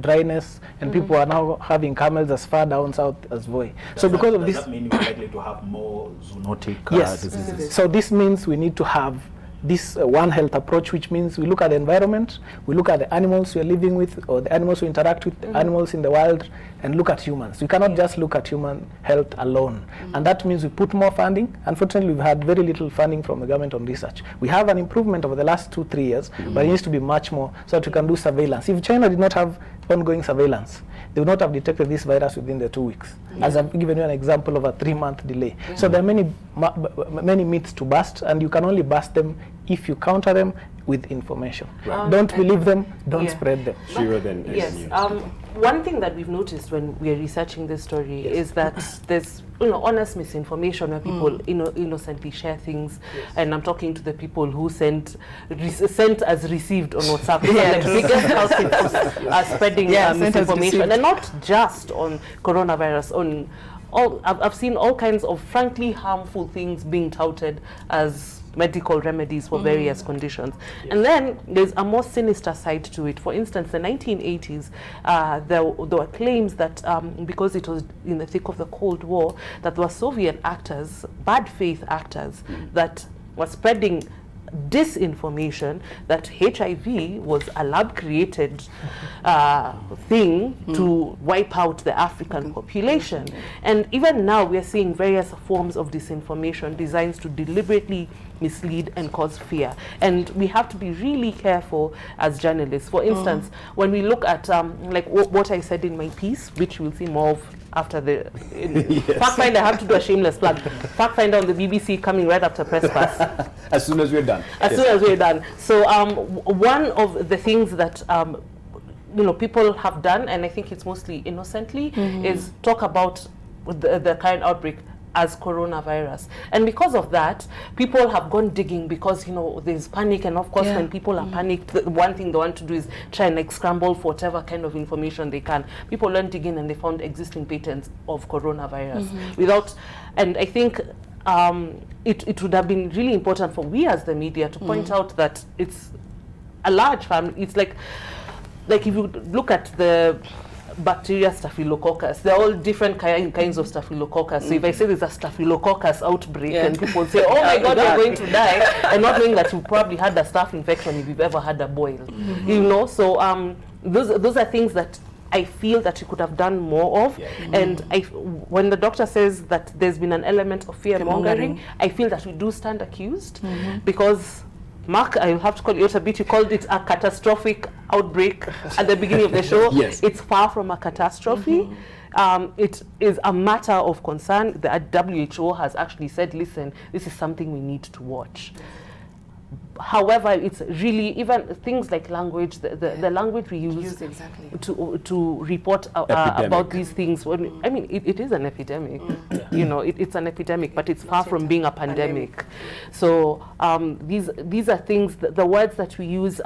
dryness, and people are now having camels as far down south as Voi. So because of this,
does that mean we're likely to have more zoonotic
yes.
diseases?
So this means we need to have this One Health approach, which means we look at the environment, we look at the animals we are living with, or the animals we interact with, the animals in the wild, and look at humans. We cannot just look at human health alone. And that means we put more funding. Unfortunately, we've had very little funding from the government on research. We have an improvement over the last 2-3 years, but it needs to be much more so that we can do surveillance. If China did not have ongoing surveillance, they would not have detected this virus within the 2 weeks. As I've given you an example of a 3-month delay. So there are many myths to bust, and you can only bust them if you counter them with information. Don't believe them, don't spread them.
Shira, then.
Yes. One thing that we've noticed when we are researching this story is that there's honest misinformation where people innocently share things, and I'm talking to the people who sent as received on WhatsApp. Those are the biggest culprits are spreading misinformation, and not just on coronavirus. I've seen all kinds of frankly harmful things being touted as medical remedies for various conditions. And then there's a more sinister side to it. For instance, the 1980s, there were claims that because it was in the thick of the Cold War, that there were Soviet actors, bad faith actors, that were spreading disinformation that HIV was a lab-created thing to wipe out the African population. And even now we are seeing various forms of disinformation designed to deliberately mislead and cause fear. And we have to be really careful as journalists. For instance, when we look at like what I said in my piece, which we'll see more of after the Fact Finder. I have to do a shameless plug. Fact Finder on the BBC coming right after Press Pass.
As soon as we're done.
As soon as we're done. So one of the things that people have done, and I think it's mostly innocently, is talk about the current outbreak as coronavirus. And because of that, people have gone digging because, there's panic. And of course, when people are panicked, the one thing they want to do is try and scramble for whatever kind of information they can. People went digging and they found existing patents of coronavirus and I think it would have been really important for we as the media to point out that it's a large family. It's like if you look at the bacteria staphylococcus, they're all different kinds of staphylococcus. So if I say there's a staphylococcus outbreak and people say, oh my God, you're going to die, and not knowing that you probably had a staph infection if you've ever had a boil. So those are things that I feel that you could have done more of. And when the doctor says that there's been an element of fear-mongering, I feel that we do stand accused because Mark, I will have to call you out a bit. You called it a catastrophic outbreak at the beginning of the show. Yes. It's far from a catastrophe. It is a matter of concern. The WHO has actually said, listen, this is something we need to watch. However, it's really, even things like language, the language we use to report about these things. It is an epidemic. It's an epidemic, but it's far from being a pandemic. So these are things, the words that we use,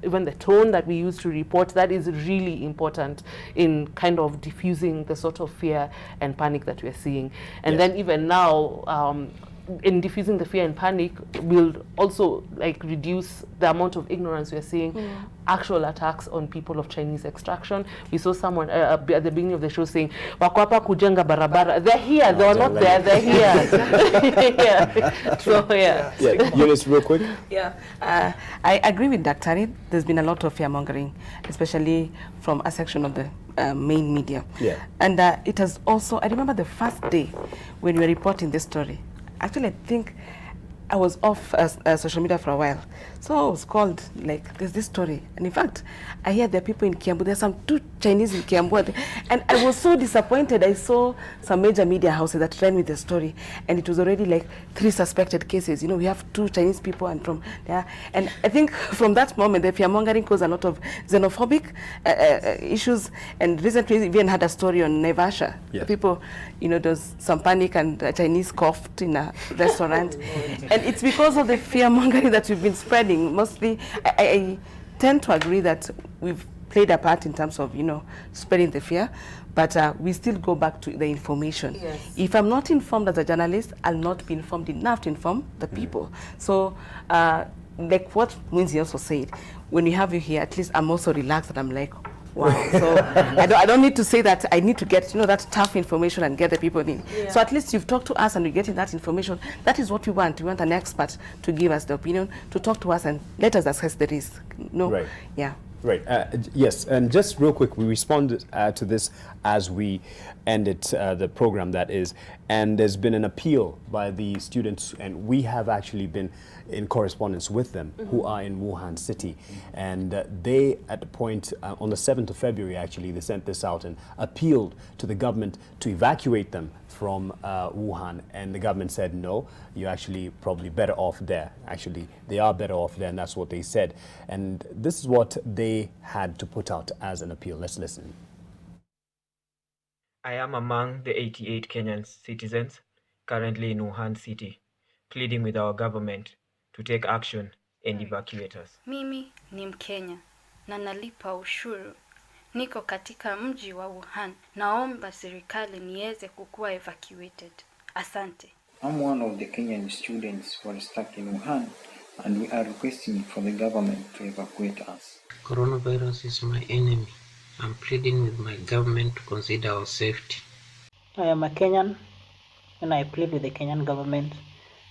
even the tone that we use to report, that is really important in kind of diffusing the sort of fear and panic that we're seeing. And then even now, in diffusing the fear and panic will also reduce the amount of ignorance we are seeing. Actual attacks on people of Chinese extraction. We saw someone at the beginning of the show saying, "Wako hapa kujenga barabara." They're here. They are not there. They're here. So
Eunice, real quick.
I agree with Daktari. There's been a lot of fear mongering, especially from a section of the main media. And it has also. I remember the first day when we were reporting this story. Actually, I think I was off social media for a while. So I was called, like, there's this story. And in fact, I hear there are people in Kiambu. There's some 2 Chinese in Kiambu. And I was so disappointed. I saw some major media houses that ran with the story. And it was already like 3 suspected cases. You know, we have 2 Chinese people and from there. And I think from that moment, the fear-mongering caused a lot of xenophobic issues. And recently, we even had a story on Naivasha.
Yes.
People, you know, there's some panic and a Chinese coughed in a restaurant. And it's because of the fear-mongering that we've been spreading. Mostly, I tend to agree that we've played a part in terms of, you know, spreading the fear, but we still go back to the information.
Yes.
If I'm not informed as a journalist, I'll not be informed enough to inform the people. So, like what Mwinzi also said, when we have you here, at least I'm also relaxed and I'm like, wow. So I don't need to say that I need to get, you know, that tough information and get the people in.
Yeah.
So at least you've talked to us and we're getting that information. That is what we want. We want an expert to give us the opinion, to talk to us and let us assess the risk. No?
Right.
Yeah.
Right. Yes, and just real quick, we responded to this as we ended the program, that is, and there's been an appeal by the students, and we have actually been in correspondence with them, who are in Wuhan city, and they, at the point on the 7th of February, actually, they sent this out and appealed to the government to evacuate them from Wuhan, and the government said no, you're actually probably better off there. Actually, they are better off there, and that's what they said. And this is what they had to put out as an appeal. Let's listen.
I am among the 88 Kenyan citizens currently in Wuhan city, pleading with our government to take action and evacuate us.
Mimi ni Mkenya na nalipa ushuru. Niko katika mji wa Wuhan. Naomba serikali niweze kukuwa evacuated. Asante.
I'm one of the Kenyan students who are stuck in Wuhan, and we are requesting for the government to evacuate us.
Coronavirus is my enemy. I'm pleading with my government to consider our safety.
I am a Kenyan, and I plead with the Kenyan government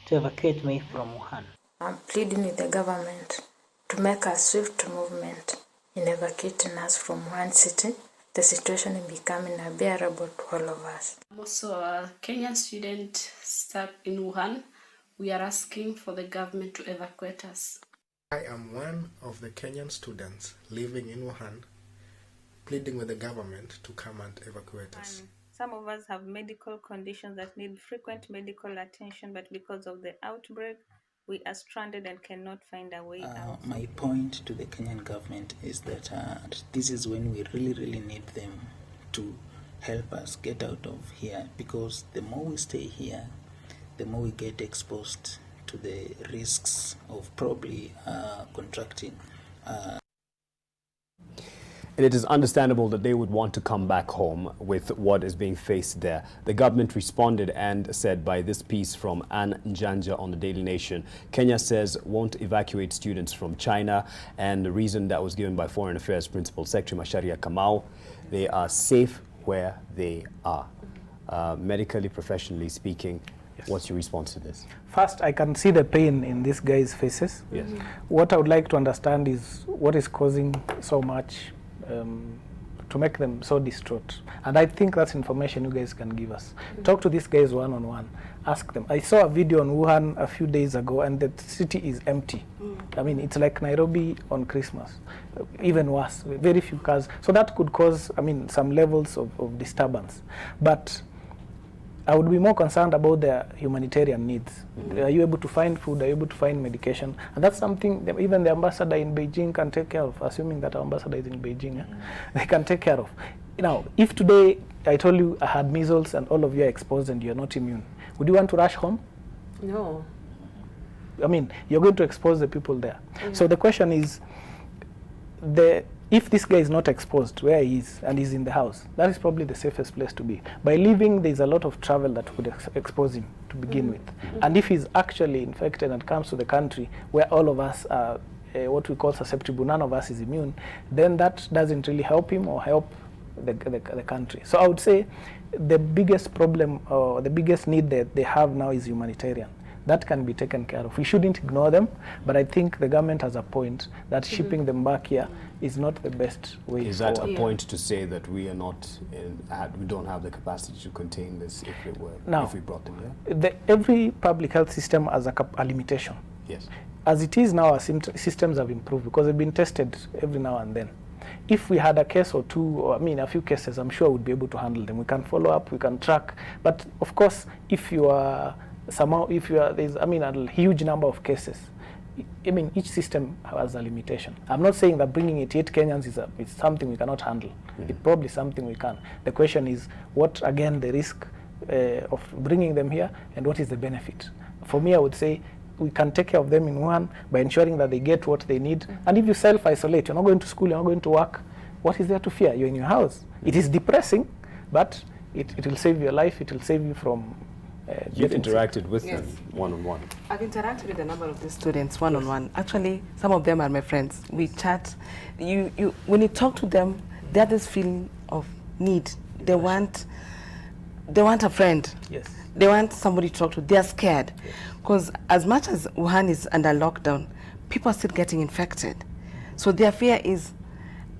to evacuate me from Wuhan.
I'm pleading with the government to make a swift movement in evacuating us from one city. The situation is becoming unbearable to all of us.
I'm also a Kenyan student stuck in Wuhan. We are asking for the government to evacuate us.
I am one of the Kenyan students living in Wuhan, pleading with the government to come and evacuate us.
Some of us have medical conditions that need frequent medical attention, but because of the outbreak, we are stranded and cannot find a way out.
My point to the Kenyan government is that this is when we really need them to help us get out of here, because the more we stay here, the more we get exposed to the risks of probably contracting.
And it is understandable that they would want to come back home with what is being faced there. The government responded and said by this piece from Anne Njanja on the Daily Nation, Kenya says won't evacuate students from China, and the reason that was given by Foreign Affairs Principal Secretary Macharia Kamau, they are safe where they are. Medically, professionally speaking, yes. What's your response to this?
First, I can see the pain in these guys' faces.
Yes.
What I would like to understand is what is causing so much to make them so distraught. And I think that's information you guys can give us. Talk to these guys one-on-one. Ask them. I saw a video on Wuhan a few days ago, and the city is empty. I mean, it's like Nairobi on Christmas. Even worse, very few cars. So that could cause, I mean, some levels of disturbance. But I would be more concerned about their humanitarian needs. Are you able to find food? Are you able to find medication? And that's something that even the ambassador in Beijing can take care of, assuming that our ambassador is in Beijing. They can take care of. Now, if today I told you I had measles and all of you are exposed and you're not immune, would you want to rush home?
No.
I mean, you're going to expose the people there. So the question is, if this guy is not exposed where he is and he's in the house, that is probably the safest place to be. By leaving, there's a lot of travel that could expose him to begin with. And if he's actually infected and comes to the country where all of us are what we call susceptible, none of us is immune, then that doesn't really help him or help the country. So I would say the biggest problem or the biggest need that they have now is humanitarian. that can be taken care of. We shouldn't ignore them, but I think the government has a point that shipping them back here is not the best way.
Is that a point to say that we are not, we don't have the capacity to contain this if we brought them here?
Every public health system has a limitation.
Yes.
As it is now, our systems have improved because they've been tested every now and then. If we had a case or two, or a few cases, I'm sure we'd be able to handle them. We can follow up, we can track. But of course, if you are somehow, there's a huge number of cases. Each system has a limitation. I'm not saying that bringing 88 Kenyans is something we cannot handle. It's probably something we can. The question is, what again the risk of bringing them here, and what is the benefit? For me, I would say we can take care of them in Wuhan by ensuring that they get what they need. And if you self-isolate, you're not going to school, you're not going to work, what is there to fear? You're in your house. It is depressing, but it will save your life. It will save you from
You've interacted with them one-on-one.
I've interacted with a number of these students one-on-one. Actually, some of them are my friends. We chat. When you talk to them, they have this feeling of need. They want a friend.
Yes.
They want somebody to talk to. They're scared. Because as much as Wuhan is under lockdown, people are still getting infected. So their fear is,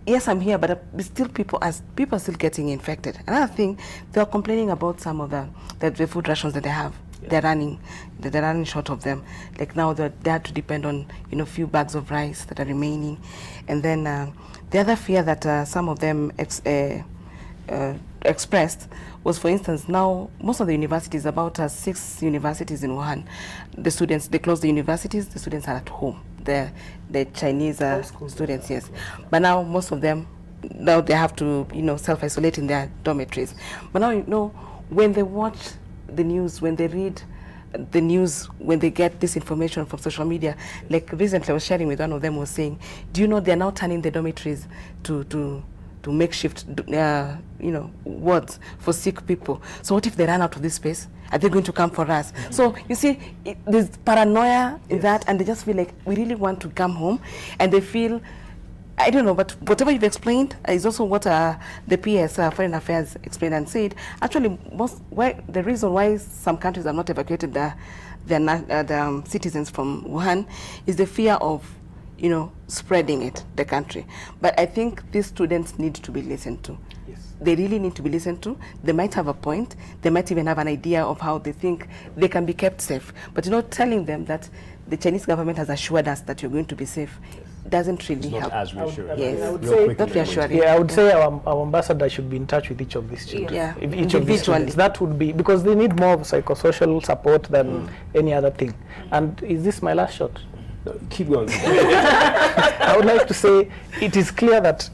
yes, I'm here, but still people are still getting infected. Another thing, they're complaining about some of the food rations that they have. They're running short of them. Like now they have to depend on few bags of rice that are remaining. And then the other fear that some of them expressed was, for instance, now most of the universities, about 6 universities in Wuhan, they closed the universities, the students are at home. The Chinese students, yes. But now most of them, now they have to, self-isolate in their dormitories. But now, when they watch the news, when they read the news, when they get this information from social media, like recently I was sharing with one of them, was saying, do you know they're now turning the dormitories to makeshift, wards for sick people. So what if they run out of this space? Are they going to come for us? So you see, there's paranoia in that, and they just feel like we really want to come home, and they feel, I don't know, but whatever you've explained is also what the PS, Foreign Affairs, explained and said. Actually, the reason why some countries have not evacuated their citizens from Wuhan is the fear of spreading the country. But I think these students need to be listened to. Yes. They really need to be listened to. They might have a point. They might even have an idea of how they think they can be kept safe. But telling them that the Chinese government has assured us that you're going to be safe doesn't really help.
Not as reassuring.
Yes.
I would say, not reassuring.
Yeah, I would say our ambassador should be in touch with each of these children.
Yeah.
Each of these students. That would be, because they need more psychosocial support than any other thing. And is this my last shot?
No, keep going.
I would like to say it is clear that,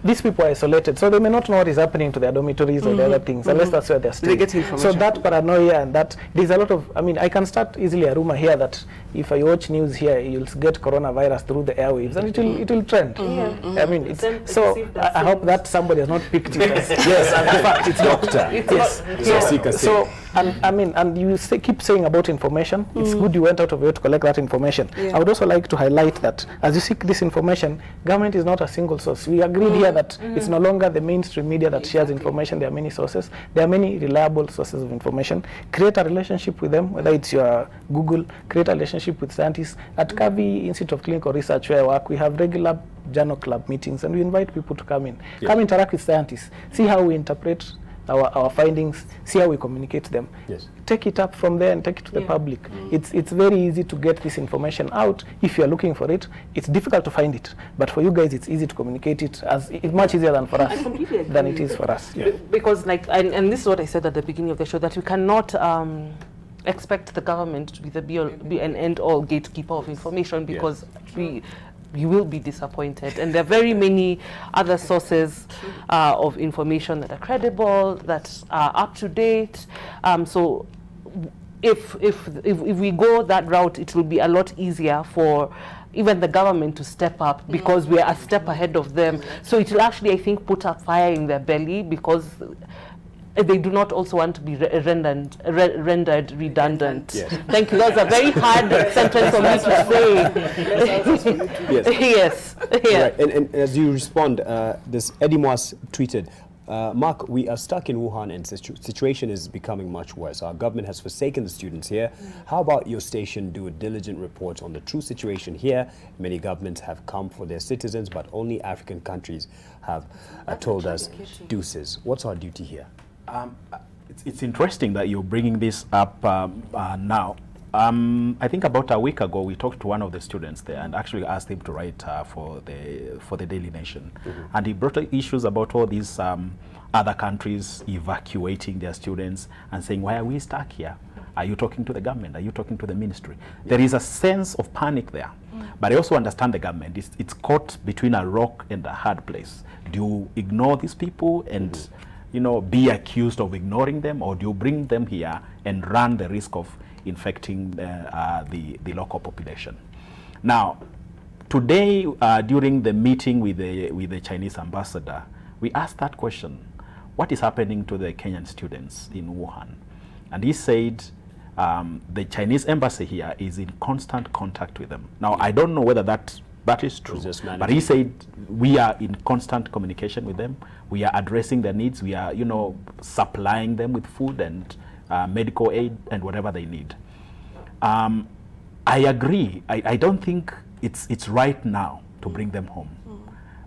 these people are isolated, so they may not know what is happening to their dormitories or the other things, unless that's where they're staying.
They get information.
So that paranoia and that, there's a lot of, I can start easily a rumor here that if I watch news here, you'll get coronavirus through the airwaves, and it will trend. I hope that somebody has not picked it as, yes, in fact, it's doctor. Yes. So, and you keep saying about information. It's good you went out of your way to collect that information. Yeah. I would also like to highlight that as you seek this information, government is not a single source. We agreed here that it's no longer the mainstream media that shares information. There are many sources. There are many reliable sources of information. Create a relationship with them, whether it's your Google, create a relationship with scientists. At Kavi Institute of Clinical Research, where I work, we have regular journal club meetings, and we invite people to come in. Yeah. Come interact with scientists, see how we interpret our findings, see how we communicate them.
Yes.
Take it up from there and take it to the public. It's very easy to get this information out if you're looking for it. It's difficult to find it, but for you guys it's easy to communicate it, as it's much easier than for us than it is for us.
Yeah. Because and this is what I said at the beginning of the show, that we cannot expect the government to be the be an end-all gatekeeper of information, because you will be disappointed. And there are very many other sources of information that are credible, that are up to date. So if we go that route, it will be a lot easier for even the government to step up, because we are a step ahead of them. So it will actually, I think, put a fire in their belly, because they do not also want to be rendered redundant.
Yes.
Thank you. That was a very hard sentence for me to say.
Yes.
Yes.
Right. And as you respond, this Eddie Moss tweeted, Mark, we are stuck in Wuhan and situation is becoming much worse. Our government has forsaken the students here. How about your station do a diligent report on the true situation here? Many governments have come for their citizens, but only African countries have told us deuces. What's our duty here?
It's interesting that you're bringing this up now. I think about a week ago we talked to one of the students there and actually asked him to write for the Daily Nation, and he brought up issues about all these other countries evacuating their students and saying, why are we stuck here? Are you talking to the government? Are you talking to the ministry? There is a sense of panic there, but I also understand the government. It's caught between a rock and a hard place. Do you ignore these people and be accused of ignoring them, or do you bring them here and run the risk of infecting the local population? Now, today during the meeting with the Chinese ambassador, we asked that question: what is happening to the Kenyan students in Wuhan? And he said the Chinese embassy here is in constant contact with them. Now, I don't know whether that is true, but he said we are in constant communication with them. We are addressing their needs. We are, supplying them with food and medical aid and whatever they need. I agree. I don't think it's right now to bring them home.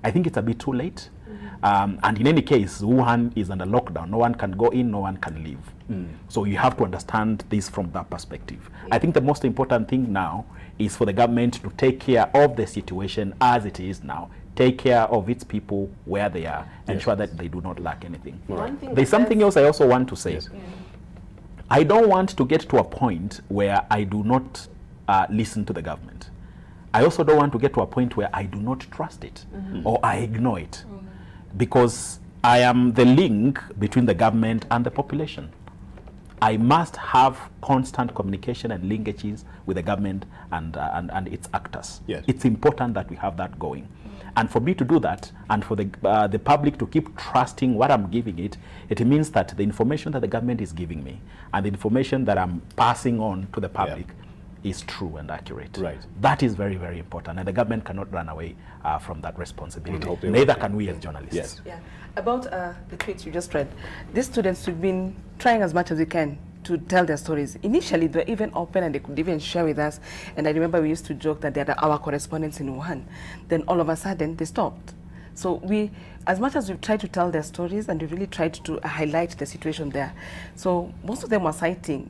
I think it's a bit too late. And in any case, Wuhan is under lockdown. No one can go in, no one can leave. So you have to understand this from that perspective. I think the most important thing now is for the government to take care of the situation as it is now. Take care of its people where they are, ensure that they do not lack anything. There's something else I also want to say. I don't want to get to a point where I do not listen to the government. I also don't want to get to a point where I do not trust it or I ignore it, because I am the link between the government and the population. I must have constant communication and linkages with the government and its actors. It's important that we have that going. And for me to do that, and for the public to keep trusting what I'm giving it, it means that the information that the government is giving me and the information that I'm passing on to the public is true and accurate. That is very, very important, and the government cannot run away from that responsibility. Neither can we as journalists.
About the tweets you just read, these students, we've been trying as much as we can to tell their stories. Initially, they were even open and they could even share with us. And I remember we used to joke that they are our correspondents in Wuhan. Then all of a sudden, they stopped. So we, as much as we've tried to tell their stories and we really tried to highlight the situation there, so most of them were citing,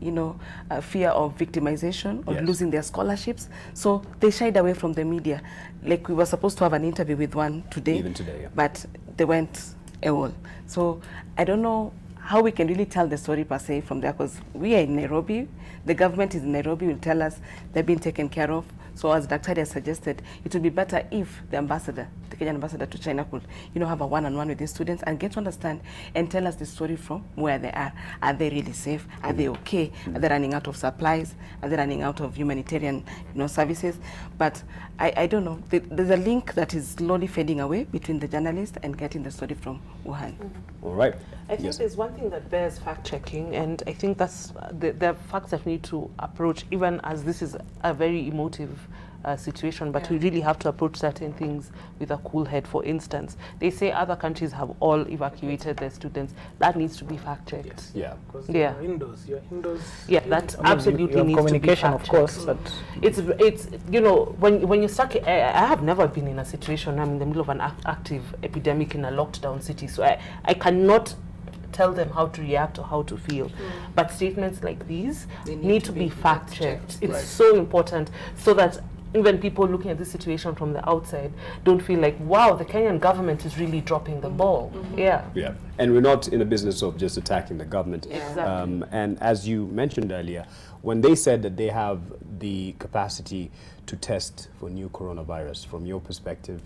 fear of victimization, of losing their scholarships. So they shied away from the media. Like we were supposed to have an interview with one today,
even today,
but they went AWOL. So I don't know how we can really tell the story per se from there, because we are in Nairobi, the government is in Nairobi, will tell us they've been taken care of. So as Dr. has suggested, it would be better if the ambassador, the Kenyan ambassador to China, could have a one-on-one with these students and get to understand and tell us the story from where they are. Are they really safe? Are they okay? Are they running out of supplies? Are they running out of humanitarian services? But I don't know. There's a link that is slowly fading away between the journalist and getting the story from Wuhan.
All right.
I think there's one thing that bears fact-checking, and I think that's the facts that we need to approach, even as this is a very emotive situation, but we really have to approach certain things with a cool head. For instance, they say other countries have all evacuated their students. That needs to be fact-checked.
Because you're indoors.
Yeah, that absolutely needs
communication,
to be
communication, of course. But
it's when you're stuck. I have never been in a situation. I'm in the middle of an active epidemic in a locked down city, so I cannot tell them how to react or how to feel. But statements like these need to be fact-checked. It's so important, so that even people looking at this situation from the outside don't feel like, wow, the Kenyan government is really dropping the ball. Yeah.
And we're not in the business of just attacking the government.
Exactly.
And as you mentioned earlier, when they said that they have the capacity to test for new coronavirus, from your perspective,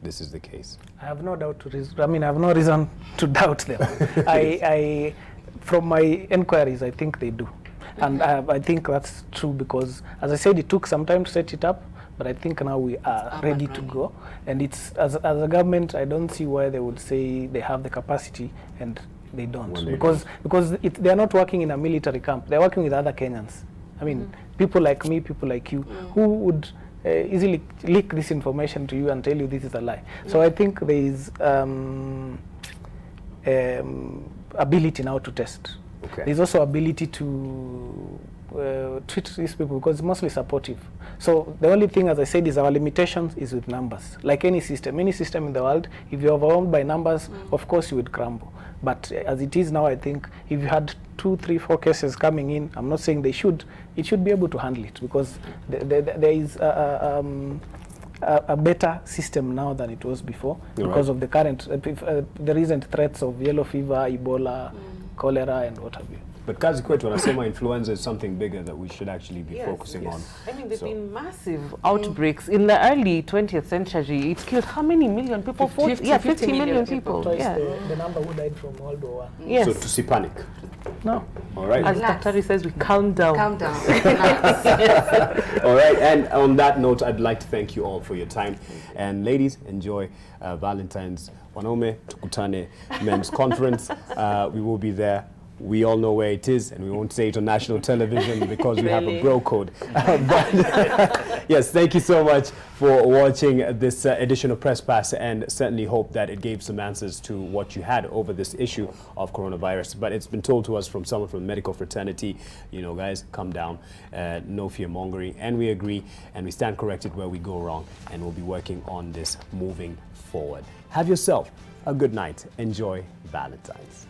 this is the case.
I have no doubt I have no reason to doubt them. I from my inquiries, I think they do. And I think that's true because, as I said, it took some time to set it up, but I think now we are ready to go. And it's as a government, I don't see why they would say they have the capacity and they don't. Because they are not working in a military camp. They're working with other Kenyans. I mean, people like me, people like you, who would easily leak this information to you and tell you this is a lie. So I think there is ability now to test.
Okay.
There's also ability to treat these people because it's mostly supportive. So the only thing, as I said, is our limitations is with numbers. Like any system in the world, if you're overwhelmed by numbers, of course you would crumble. But as it is now, I think if you had 2, 3, 4 cases coming in, I'm not saying it should be able to handle it because there is a better system now than it was before because of the current, the recent threats of yellow fever, Ebola, cholera, and what have you.
But kazi kwetu wanasema influenza is something bigger that we should actually be focusing on.
I mean, there've been massive outbreaks. In the early 20th century, it killed how many million people? 50 million people.
Twice
Yeah.
the number who died from World War I.
Yes.
So to see panic.
No.
All right.
As Daktari says, we calm down.
Calm down.
All right. And on that note, I'd like to thank you all for your time. And ladies, enjoy Valentine's Wanaume Tukutane Men's Conference. We will be there. We all know where it is, and we won't say it on national television because we have a bro code. But yes, thank you so much for watching this edition of Press Pass, and certainly hope that it gave some answers to what you had over this issue of coronavirus. But it's been told to us from someone from the medical fraternity, you know, guys, calm down, no fear-mongering, and we agree, and we stand corrected where we go wrong, and we'll be working on this moving forward. Have yourself a good night. Enjoy Valentine's.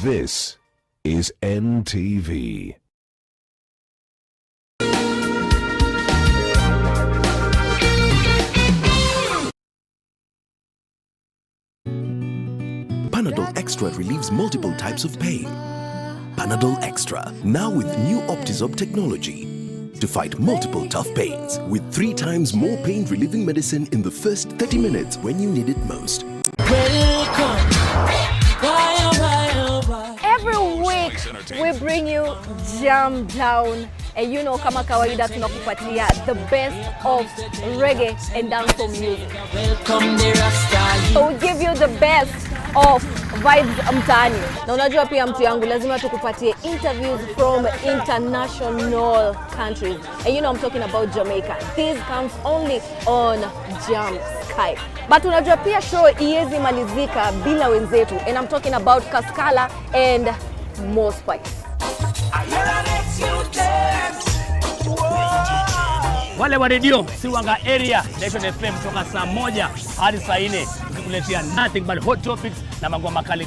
This is NTV.
Panadol Extra relieves multiple types of pain. Panadol Extra, now with new Optizorb technology to fight multiple tough pains with 3 times more pain-relieving medicine in the first 30 minutes when you need it most.
Welcome. Every week we bring you Jam Down, and you know kama kawaida tunakupatia the best of reggae and dancehall music. So we give you the best of vibes mtaani. Na unajua pia mtu yangu lazima tukupatie interviews from international countries. And you know I'm talking about Jamaica. This comes only on Jam Skype. But unajua pia show iezi malizika bila wenzetu. And I'm talking about Kaskala and More Spice.
Wale wa redio Siwanga area Nation FM toka saa 1 hadi saa 4 tukikuletea nothing but hot topics na mangoma kali.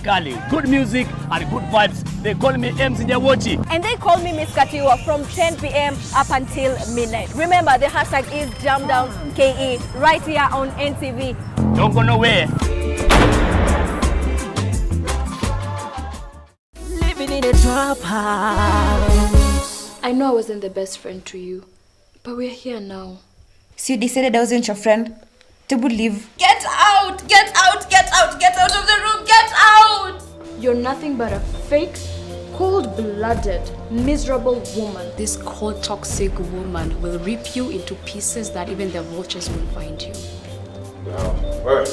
Good music and good vibes. They call me MC Nyawochi.
And they call me Miss Katiwa from 10 p.m. up until midnight. Remember, the hashtag is JamDownKE right here on NTV.
Don't go nowhere.
Living in a trap house. I know I wasn't the best friend to you, but we're here now.
So you decided I wasn't your friend? To leave.
Get out! Get out! Get out! Get out of the room! Get out! You're nothing but a fake, cold-blooded, miserable woman.
This cold, toxic woman will rip you into pieces that even the vultures won't find you.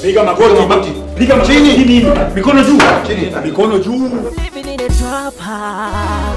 Piga magoti, piga chini, mikono juu, mikono juu.
Living in a trap house.